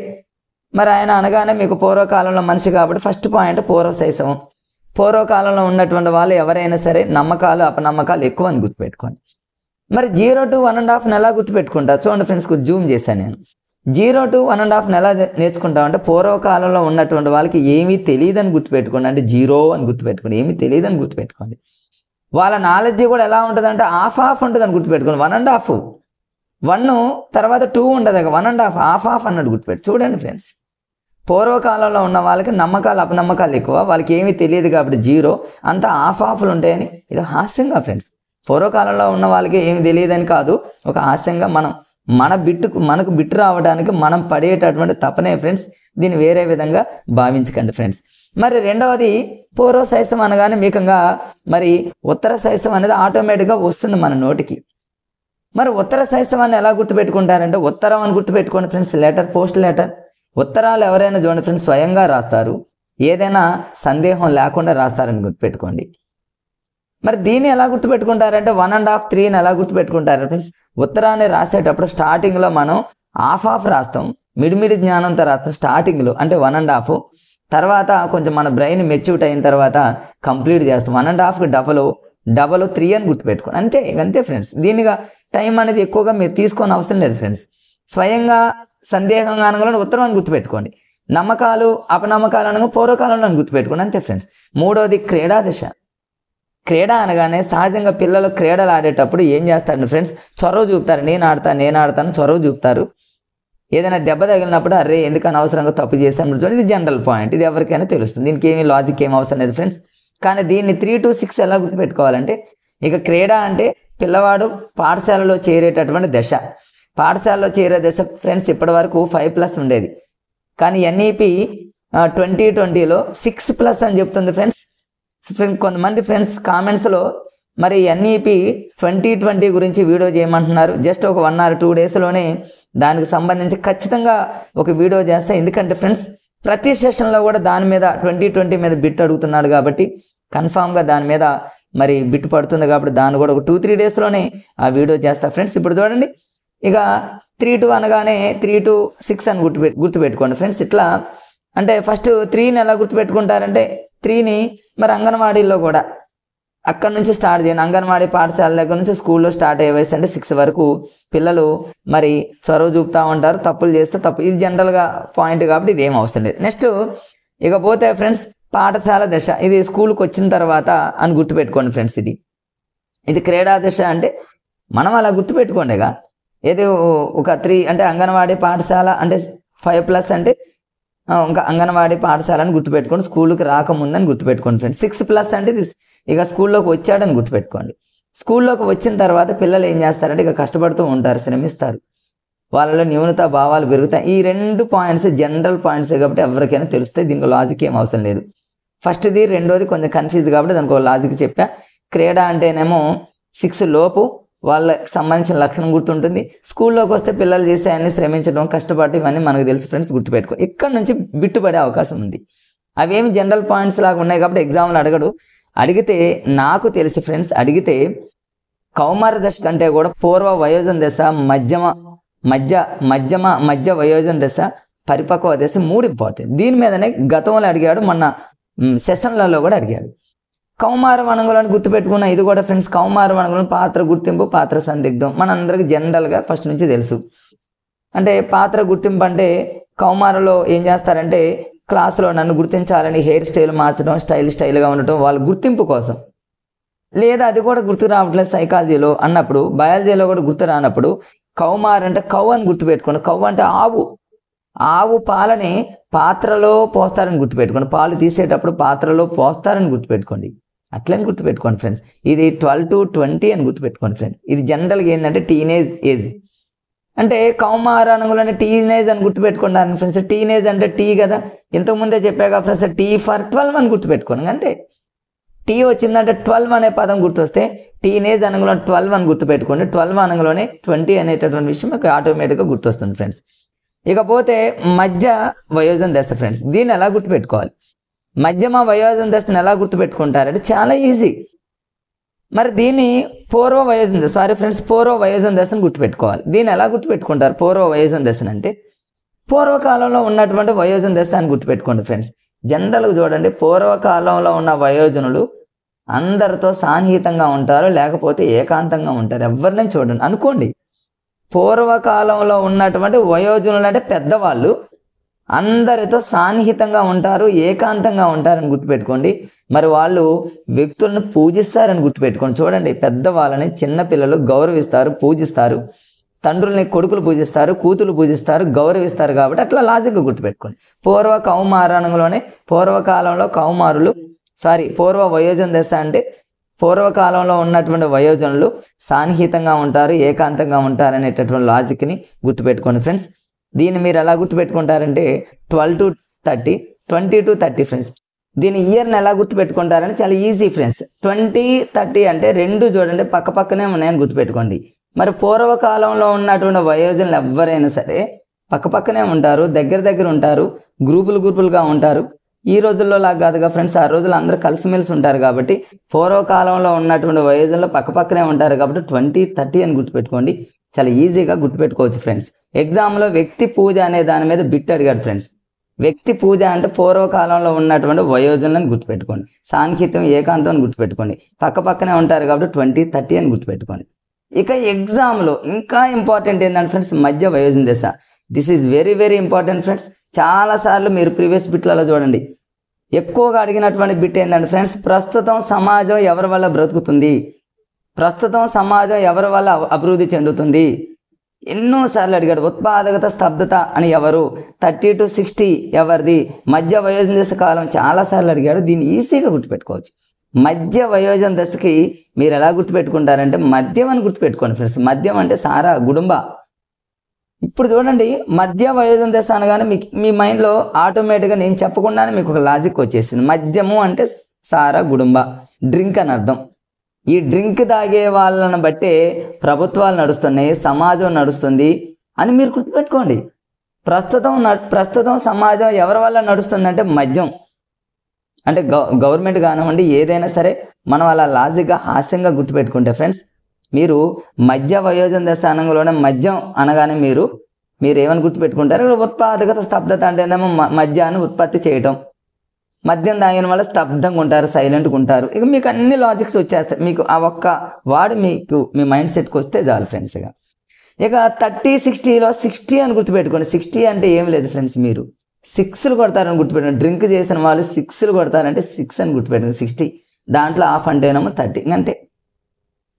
మరి ఆయన అనగానే మీకు పూర్వకాలంలో మనిషి కాబట్టి ఫస్ట్ పాయింట్ పూర్వ శైశవం. పూర్వకాలంలో ఉన్నటువంటి వాళ్ళు ఎవరైనా సరే నమ్మకాలు అపనమ్మకాలు ఎక్కువ అని గుర్తుపెట్టుకోండి. మరి 0 to 1.5 ఎలా గుర్తుపెట్టుకుంటారు చూడండి ఫ్రెండ్స్, జూమ్ చేశాను నేను. 0 to 1.5 ఎలా నేర్చుకుంటామంటే పూర్వకాలంలో ఉన్నటువంటి వాళ్ళకి ఏమీ తెలియదని గుర్తుపెట్టుకోండి. అంటే 0 అని గుర్తుపెట్టుకోండి, ఏమీ తెలియదని గుర్తుపెట్టుకోండి. వాళ్ళ నాలెడ్జ్ కూడా ఎలా ఉంటుంది అంటే హాఫ్ ఉంటుంది అని గుర్తుపెట్టుకోండి. 1.5, 1 తర్వాత 2 ఉండదు, 1.5 హాఫ్ అన్నట్టు గుర్తుపెట్టు. చూడండి ఫ్రెండ్స్, పూర్వకాలంలో ఉన్న వాళ్ళకి నమ్మకాలు అపనమ్మకాలు ఎక్కువ, వాళ్ళకి ఏమీ తెలియదు కాబట్టి 0, అంతా హాఫ్లు ఉంటాయని. ఇది హాస్యంగా ఫ్రెండ్స్, పూర్వకాలంలో ఉన్న వాళ్ళకి ఏమి తెలియదని కాదు, ఒక హాస్యంగా మనకు బిట్టు రావడానికి మనం పడేటటువంటి తపనే ఫ్రెండ్స్. దీన్ని వేరే విధంగా భావించకండి ఫ్రెండ్స్. మరి రెండవది పూర్వ శైశవం అనగానే మీకంగా మరి ఉత్తర శైశవం అనేది ఆటోమేటిక్గా వస్తుంది మన నోటికి. మరి ఉత్తర శైశవాన్ని ఎలా గుర్తుపెట్టుకుంటారంటే ఉత్తరం అని గుర్తుపెట్టుకోండి ఫ్రెండ్స్. Letter, post letter. ఉత్తరాలు ఎవరైనా చూడండి ఫ్రెండ్స్ స్వయంగా రాస్తారు, ఏదైనా సందేహం లేకుండా రాస్తారని గుర్తుపెట్టుకోండి. మరి దీన్ని ఎలా గుర్తుపెట్టుకుంటారంటే 1.5, 3ని ఎలా గుర్తుపెట్టుకుంటారు ఫ్రెండ్స్. ఉత్తరాన్ని రాసేటప్పుడు స్టార్టింగ్లో మనం హాఫ్ రాస్తాం, మిడిమిడి జ్ఞానంతో రాస్తాం స్టార్టింగ్లో, అంటే 1.5. తర్వాత కొంచెం మన బ్రెయిన్ మెచ్యూర్డ్ అయిన తర్వాత కంప్లీట్ చేస్తాం. 1.5కి డబల్ 3 అని గుర్తుపెట్టుకోండి, అంతే ఫ్రెండ్స్. దీనిగా టైం అనేది ఎక్కువగా మీరు తీసుకోని అవసరం లేదు ఫ్రెండ్స్. స్వయంగా సందేహంగా అనగానే ఉత్తరం అని గుర్తుపెట్టుకోండి. నమ్మకాలు అపనమ్మకాలు అనగా పూర్వకాలంలో అని గుర్తుపెట్టుకోండి, అంతే ఫ్రెండ్స్. మూడవది క్రీడా దశ. క్రీడ అనగానే సహజంగా పిల్లలు క్రీడలు ఆడేటప్పుడు ఏం చేస్తారండి ఫ్రెండ్స్, చొరవ చూపుతారు. నేను ఆడతాను చొరవ చూపుతారు. ఏదైనా దెబ్బ తగిలినప్పుడు అరే ఎందుకు అనవసరంగా తప్పు చేస్తాను చూడండి, ఇది జనరల్ పాయింట్, ఇది ఎవరికైనా తెలుస్తుంది. దీనికి ఏమీ లాజిక్ ఏం అవసరం లేదు ఫ్రెండ్స్. కానీ దీన్ని 3 to 6 ఎలా గుర్తుపెట్టుకోవాలంటే, ఇక క్రీడ అంటే పిల్లవాడు పాఠశాలలో చేరేటటువంటి దశ. పాఠశాలలో చేరే దశ ఫ్రెండ్స్ ఇప్పటి వరకు 5+ ఉండేది. కానీ ఎన్ఈపి 2020లో 6+ అని చెప్తుంది ఫ్రెండ్స్. కొంతమంది ఫ్రెండ్స్ కామెంట్స్లో మరి ఎన్ఈపి 2020 గురించి వీడియో చేయమంటున్నారు. జస్ట్ ఒక 1 or 2 డేస్లోనే దానికి సంబంధించి ఖచ్చితంగా ఒక వీడియో చేస్తా. ఎందుకంటే ఫ్రెండ్స్ ప్రతి సెషన్లో కూడా దాని మీద 2020 మీద బిట్ అడుగుతున్నాడు కాబట్టి కన్ఫామ్గా దాని మీద మరి బిట్ పడుతుంది కాబట్టి దాన్ని కూడా ఒక 2-3 డేస్లోనే ఆ వీడియో చేస్తా ఫ్రెండ్స్. ఇప్పుడు చూడండి, ఇక 3-2 అనగానే 3 to 6 అని గుర్తుపెట్టుకోండి ఫ్రెండ్స్. ఇట్లా అంటే ఫస్ట్ 3ని ఎలా గుర్తుపెట్టుకుంటారంటే, 3ని మరి అంగన్వాడీలో కూడా అక్కడ నుంచి స్టార్ట్ చేయండి. అంగన్వాడీ పాఠశాల దగ్గర నుంచి స్కూల్లో స్టార్ట్ అయ్యే వయసు అంటే 6 వరకు పిల్లలు మరి చొరవ చూపుతూ ఉంటారు, తప్పులు చేస్తే తప్పు. ఇది జనరల్గా పాయింట్ కాబట్టి ఇది ఏం అవసరం లేదు. నెక్స్ట్ ఇక పోతే ఫ్రెండ్స్ పాఠశాల దశ, ఇది స్కూల్కి వచ్చిన తర్వాత అని గుర్తుపెట్టుకోండి ఫ్రెండ్స్. ఇది క్రీడా దశ అంటే మనం అలా గుర్తుపెట్టుకోండిగా. ఏది ఒక 3 అంటే అంగన్వాడీ పాఠశాల అంటే 5+ అంటే ఇంకా అంగన్వాడీ పాఠశాల అని గుర్తుపెట్టుకోండి. స్కూల్కి రాకముందని గుర్తుపెట్టుకోండి ఫ్రెండ్స్. 6+ అంటే ఇక స్కూల్లోకి వచ్చాడని గుర్తుపెట్టుకోండి. స్కూల్లోకి వచ్చిన తర్వాత పిల్లలు ఏం చేస్తారంటే ఇక కష్టపడుతూ ఉంటారు, శ్రమిస్తారు, వాళ్ళలో న్యూనతా భావాలు పెరుగుతాయి. ఈ 2 పాయింట్స్ జనరల్ పాయింట్స్ కాబట్టి ఎవరికైనా తెలుస్తాయి. దీనికి లాజిక్ ఏం అవసరం లేదు. ఫస్ట్ది రెండోది కొంచెం కన్ఫ్యూజ్ కాబట్టి దానికి ఒక లాజిక్ చెప్పా. క్రీడ అంటేనేమో 6 లోపు వాళ్ళకి సంబంధించిన లక్షణం గుర్తుంటుంది. స్కూల్లోకి వస్తే పిల్లలు చేసే అన్ని శ్రమించడం, కష్టపడటం ఇవన్నీ మనకు తెలుసు ఫ్రెండ్స్, గుర్తుపెట్టుకో. ఇక్కడ నుంచి బిట్టుపడే అవకాశం ఉంది. అవేమి జనరల్ పాయింట్స్ లాగా ఉన్నాయి కాబట్టి ఎగ్జామ్లో అడగడు. అడిగితే నాకు తెలిసి ఫ్రెండ్స్, అడిగితే కౌమార దశ కంటే కూడా పూర్వ వయోజన దశ, మధ్య వయోజన దశ, పరిపక్వ దశ 3 ఇంపార్టెంట్. దీని మీదనే గతంలో అడిగాడు, మొన్న సెషన్లలో కూడా అడిగాడు. కౌమార వనగులను గుర్తుపెట్టుకున్న ఇది కూడా ఫ్రెండ్స్. కౌమార వనగులను పాత్ర గుర్తింపు, పాత్ర సందిగ్ధం మనందరికి జనరల్గా ఫస్ట్ నుంచి తెలుసు. అంటే పాత్ర గుర్తింపు అంటే కౌమారలో ఏం చేస్తారంటే క్లాస్లో నన్ను గుర్తించాలని హెయిర్ స్టైల్ మార్చడం, స్టైల్గా ఉండటం వాళ్ళ గుర్తింపు కోసం. లేదా అది కూడా గుర్తు రావట్లేదు సైకాలజీలో అన్నప్పుడు, బయాలజీలో కూడా గుర్తు రానప్పుడు కౌమార్ అంటే కౌ అని గుర్తుపెట్టుకోండి. కౌ అంటే ఆవు పాలని పాత్రలో పోస్తారని గుర్తుపెట్టుకోండి. పాలు తీసేటప్పుడు పాత్రలో పోస్తారని గుర్తుపెట్టుకోండి. అట్లని గుర్తుపెట్టుకోండి ఫ్రెండ్స్. ఇది 12 to 20 అని గుర్తుపెట్టుకోండి ఫ్రెండ్స్. ఇది జనరల్గా ఏంటంటే టీనేజ్ ఏజ్ అంటే కౌమారానంగులు అంటే టీనేజ్ అని గుర్తుపెట్టుకుంటారు ఫ్రెండ్స్. టీనేజ్ అంటే టీ కదా, ఇంతకుముందే చెప్పాక ఫ్రెండ్స్. టీ ఫర్ 12 అని గుర్తుపెట్టుకోండి అంతే. టీ వచ్చిందంటే 12 అనే పదం గుర్తొస్తే టీనేజ్ అనగలో 12 అని గుర్తుపెట్టుకోండి. 12 అనగలోనే 20 అనేటటువంటి విషయం మీకు ఆటోమేటిక్గా గుర్తొస్తుంది ఫ్రెండ్స్. ఇకపోతే మధ్య వయోజన దశ ఫ్రెండ్స్. దీన్ని ఎలా గుర్తుపెట్టుకోవాలి? మధ్యమ వయోజన దశను ఎలా గుర్తుపెట్టుకుంటారంటే చాలా ఈజీ. మరి దీన్ని పూర్వ వయోజన దశను గుర్తుపెట్టుకోవాలి. దీన్ని ఎలా గుర్తుపెట్టుకుంటారు? పూర్వ వయోజన దశను అంటే పూర్వకాలంలో ఉన్నటువంటి వయోజన దశ అని గుర్తుపెట్టుకోండి ఫ్రెండ్స్. జనరల్గా చూడండి, పూర్వకాలంలో ఉన్న వయోజనులు అందరితో సాన్నిహితంగా ఉంటారు, లేకపోతే ఏకాంతంగా ఉంటారు. ఎవరినైనా చూడండి అనుకోండి, పూర్వకాలంలో ఉన్నటువంటి వయోజనులు అంటే పెద్దవాళ్ళు అందరితో సాన్నిహితంగా ఉంటారు, ఏకాంతంగా ఉంటారని గుర్తుపెట్టుకోండి. మరి వాళ్ళు వ్యక్తులను పూజిస్తారని గుర్తుపెట్టుకోండి. చూడండి, పెద్దవాళ్ళని చిన్నపిల్లలు గౌరవిస్తారు, పూజిస్తారు. తండ్రుల్ని కొడుకులు పూజిస్తారు, కూతులు పూజిస్తారు, గౌరవిస్తారు. కాబట్టి అట్లా లాజిక్గా గుర్తుపెట్టుకోండి. పూర్వకాలంలో పూర్వ వయోజన దశ అంటే పూర్వకాలంలో ఉన్నటువంటి వయోజనులు సాన్నిహితంగా ఉంటారు, ఏకాంతంగా ఉంటారు అనేటటువంటి లాజిక్ని గుర్తుపెట్టుకోండి ఫ్రెండ్స్. దీన్ని మీరు ఎలా గుర్తుపెట్టుకుంటారంటే 12 to 30, 20 to 30 ఫ్రెండ్స్. దీని ఇయర్ని ఎలా గుర్తుపెట్టుకుంటారంటే చాలా ఈజీ ఫ్రెండ్స్. 20, 30 అంటే రెండు చూడండి పక్కనే ఉన్నాయని గుర్తుపెట్టుకోండి. మరి పూర్వకాలంలో ఉన్నటువంటి వయోజనులు ఎవరైనా సరే పక్కనే ఉంటారు, దగ్గర ఉంటారు, గ్రూపులుగా ఉంటారు. ఈ రోజుల్లో లాగా కాదుగా ఫ్రెండ్స్, ఆ రోజులు అందరూ కలిసిమెలిసి ఉంటారు. కాబట్టి పూర్వకాలంలో ఉన్నటువంటి వయోజనులు పక్కనే ఉంటారు కాబట్టి 20, 30 అని గుర్తుపెట్టుకోండి. చాలా ఈజీగా గుర్తుపెట్టుకోవచ్చు ఫ్రెండ్స్. ఎగ్జామ్లో వ్యక్తి పూజ అనే దాని మీద బిట్ అడిగాడు ఫ్రెండ్స్. వ్యక్తి పూజ అంటే పూర్వకాలంలో ఉన్నటువంటి వయోజనులను గుర్తుపెట్టుకోండి. సాన్నిహిత్యం, ఏకాంతం అని గుర్తుపెట్టుకోండి. పక్కనే ఉంటారు కాబట్టి 20, 30 అని గుర్తుపెట్టుకోండి. ఇక ఎగ్జామ్లో ఇంకా ఇంపార్టెంట్ ఏంటంటే ఫ్రెండ్స్, మధ్య వయోజన దశ. This is very important friends. చాలాసార్లు మీరు ప్రీవియస్ బిట్లలో చూడండి, ఎక్కువగా అడిగినటువంటి బిట్ ఏంటంటే ఫ్రెండ్స్, ప్రస్తుతం సమాజం ఎవరి వల్ల బ్రతుకుతుంది, ప్రస్తుతం సమాజం ఎవరి వల్ల అభివృద్ధి చెందుతుంది, ఎన్నోసార్లు అడిగాడు. ఉత్పాదకత స్తబ్దత అని ఎవరు, 30 to 60 ఎవరిది, మధ్య వయోజన దశ కాలం చాలాసార్లు అడిగాడు. దీన్ని ఈజీగా గుర్తుపెట్టుకోవచ్చు. మధ్య వయోజన దశకి మీరు ఎలా గుర్తుపెట్టుకుంటారంటే మద్యం అని గుర్తుపెట్టుకోండి ఫ్రెండ్స్. మద్యం అంటే సారా, గుడుంబ. ఇప్పుడు చూడండి, మధ్య వయోజన దశ అనగానే మీకు మీ మైండ్లో ఆటోమేటిక్గా నేను చెప్పకుండానే మీకు ఒక లాజిక్ వచ్చేసింది. మద్యము అంటే సారా, గుడుంబ, డ్రింక్ అని అర్థం. ఈ డ్రింక్ తాగే వాళ్ళని బట్టే ప్రభుత్వాలు నడుస్తున్నాయి, సమాజం నడుస్తుంది అని మీరు గుర్తుపెట్టుకోండి. ప్రస్తుతం సమాజం ఎవరి వల్ల నడుస్తుందంటే మద్యం. అంటే గవర్నమెంట్ కానివ్వండి, ఏదైనా సరే మనం అలా లాజిక్గా హాస్యంగా గుర్తుపెట్టుకుంటే ఫ్రెండ్స్, మీరు మధ్య వయోజన దశ అనగానే మద్యం అనగానే మీరు ఏమని గుర్తుపెట్టుకుంటారు? ఉత్పాదకత స్తబ్దత అంటేనేమో మద్యాన్ని ఉత్పత్తి చేయటం. మద్యం తాగిన వల్ల స్తబ్దంగా ఉంటారు, సైలెంట్గా ఉంటారు. ఇక మీకు అన్ని లాజిక్స్ వచ్చేస్తాయి. మీకు ఆ ఒక్క వాడు మీకు మీ మైండ్ సెట్కి వస్తే చాలు ఫ్రెండ్స్. ఇక 30, 60లో 60 అని గుర్తుపెట్టుకోండి. 60 అంటే ఏం లేదు ఫ్రెండ్స్, మీరు 6లు కొడతారని గుర్తుపెట్టుకోండి. డ్రింక్ చేసిన వాళ్ళు 6లు కొడతారంటే 6 అని గుర్తుపెట్టుకోండి. 60 దాంట్లో హాఫ్ అంటేనేమో 30, అంతే.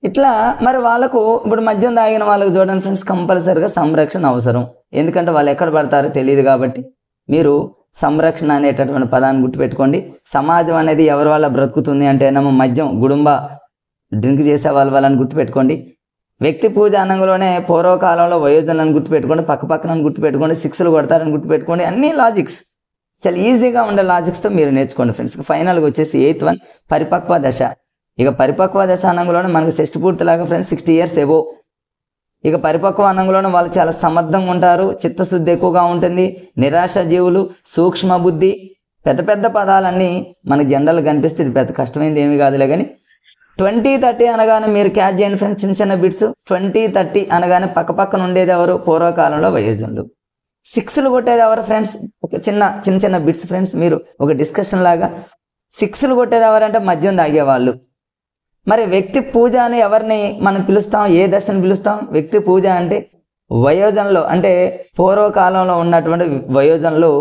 ఇట్లా మరి వాళ్ళకు ఇప్పుడు మద్యం తాగిన వాళ్ళకు చూడండి ఫ్రెండ్స్, కంపల్సరీగా సంరక్షణ అవసరం. ఎందుకంటే వాళ్ళు ఎక్కడ పడతారో తెలియదు కాబట్టి మీరు సంరక్షణ అనేటటువంటి పదాన్ని గుర్తుపెట్టుకోండి. సమాజం అనేది ఎవరి వల్ల బ్రతుకుతుంది అంటేనేమో మద్యం, గుడుంబ, డ్రింక్ చేసే వాళ్ళని గుర్తుపెట్టుకోండి. వ్యక్తి పూజ అనగానే పూర్వకాలంలో వయోజనులను గుర్తుపెట్టుకోండి, పక్కన గుర్తుపెట్టుకోండి, 6లు కొడతారని గుర్తుపెట్టుకోండి. అన్ని లాజిక్స్ చాలా ఈజీగా ఉండే లాజిక్స్తో మీరు నేర్చుకోండి ఫ్రెండ్స్. ఫైనల్గా వచ్చేసి 8th one పరిపక్వ దశ. ఇక పరిపక్వ దశ అనంలోనే మనకు షష్టి పూర్తిలాగా ఫ్రెండ్స్ 60 years ఎబో. ఇక పరిపక్వ అనంలోనే వాళ్ళు చాలా సమర్థంగా ఉంటారు, చిత్తశుద్ధి ఎక్కువగా ఉంటుంది, నిరాశ జీవులు, సూక్ష్మ బుద్ధి. పెద్ద పదాలన్నీ మనకు జనరల్గా కనిపిస్తే ఇది పెద్ద కష్టమైంది ఏమీ కాదులే. కానీ 20, 30 అనగానే మీరు క్యాచ్ చేయండి ఫ్రెండ్స్, చిన్న బిట్స్. 20, 30 అనగానే పక్కన ఉండేది ఎవరు? పూర్వకాలంలో వయోజనులు. 6లు కొట్టేది ఎవరు ఫ్రెండ్స్? ఒక చిన్న బిట్స్ ఫ్రెండ్స్, మీరు ఒక డిస్కషన్ లాగా. 6లు కొట్టేది ఎవరంటే మద్యం తాగేవాళ్ళు. మరి వ్యక్తి పూజ అని ఎవరిని మనం పిలుస్తాం? ఏ దశను పిలుస్తాం? వ్యక్తి పూజ అంటే వయోజనలో, అంటే పూర్వకాలంలో ఉన్నటువంటి వయోజనులు,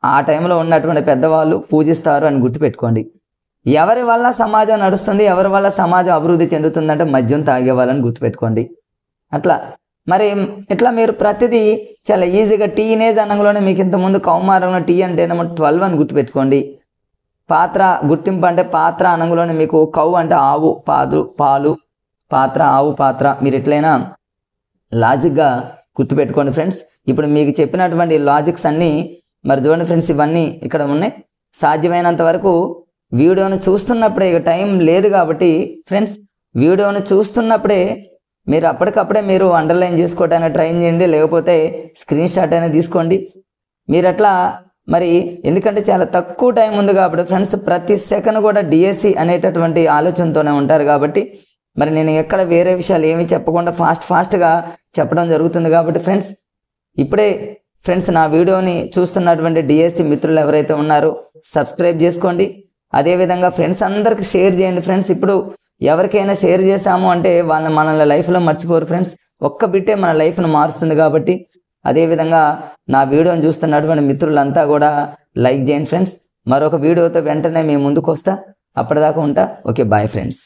ఆ టైంలో ఉన్నటువంటి పెద్దవాళ్ళు పూజిస్తారు అని గుర్తుపెట్టుకోండి. ఎవరి వల్ల సమాజం నడుస్తుంది, ఎవరి వల్ల సమాజం అభివృద్ధి చెందుతుందంటే మద్యం తాగేవాళ్ళని గుర్తుపెట్టుకోండి. అట్లా మరి ఇట్లా మీరు ప్రతిదీ చాలా ఈజీగా. టీనేజ్ అనగానే మీకు ఇంతకుముందు కౌమారంలో టీ అంటేనేమో 12 అని గుర్తుపెట్టుకోండి. పాత్ర గుర్తింపు అంటే పాత్ర అనగానే మీకు కౌ అంటే ఆవు, పాలు, పాత్ర, ఆవు, పాత్ర. మీరు ఎట్లయినా లాజిక్గా గుర్తుపెట్టుకోండి ఫ్రెండ్స్. ఇప్పుడు మీకు చెప్పినటువంటి లాజిక్స్ అన్నీ మరి చూడండి ఫ్రెండ్స్, ఇవన్నీ ఇక్కడ ఉన్నాయి. సాధ్యమైనంత వరకు వీడియోను చూస్తున్నప్పుడే, ఇక టైం లేదు కాబట్టి ఫ్రెండ్స్, వీడియోను చూస్తున్నప్పుడే మీరు అప్పటికప్పుడే మీరు అండర్లైన్ చేసుకోవడానికి ట్రై చేయండి, లేకపోతే స్క్రీన్ షాట్ అనేది తీసుకోండి. మీరు అట్లా మరి ఎందుకంటే చాలా తక్కువ టైం ఉంది కాబట్టి ఫ్రెండ్స్, ప్రతి సెకండ్ కూడా డిఎస్సి అనేటటువంటి ఆలోచనతోనే ఉంటారు కాబట్టి మరి నేను ఎక్కడ వేరే విషయాలు ఏమీ చెప్పకుండా ఫాస్ట్గా చెప్పడం జరుగుతుంది కాబట్టి ఫ్రెండ్స్, ఇప్పుడే ఫ్రెండ్స్ నా వీడియోని చూస్తున్నటువంటి డిఎస్సి మిత్రులు ఎవరైతే ఉన్నారో సబ్స్క్రైబ్ చేసుకోండి. అదేవిధంగా ఫ్రెండ్స్ అందరికి షేర్ చేయండి ఫ్రెండ్స్. ఇప్పుడు ఎవరికైనా షేర్ చేశాము అంటే మనల్ని లైఫ్లో మర్చిపోరు ఫ్రెండ్స్. ఒక్క బిట్టే మన లైఫ్ను మారుస్తుంది కాబట్టి అదేవిధంగా నా వీడియోని చూస్తున్నటువంటి మిత్రులంతా కూడా లైక్ చేయండి ఫ్రెండ్స్. మరొక వీడియోతో వెంటనే మీ ముందుకు వస్తా. అప్పటిదాకా ఉంటా. Okay, bye friends.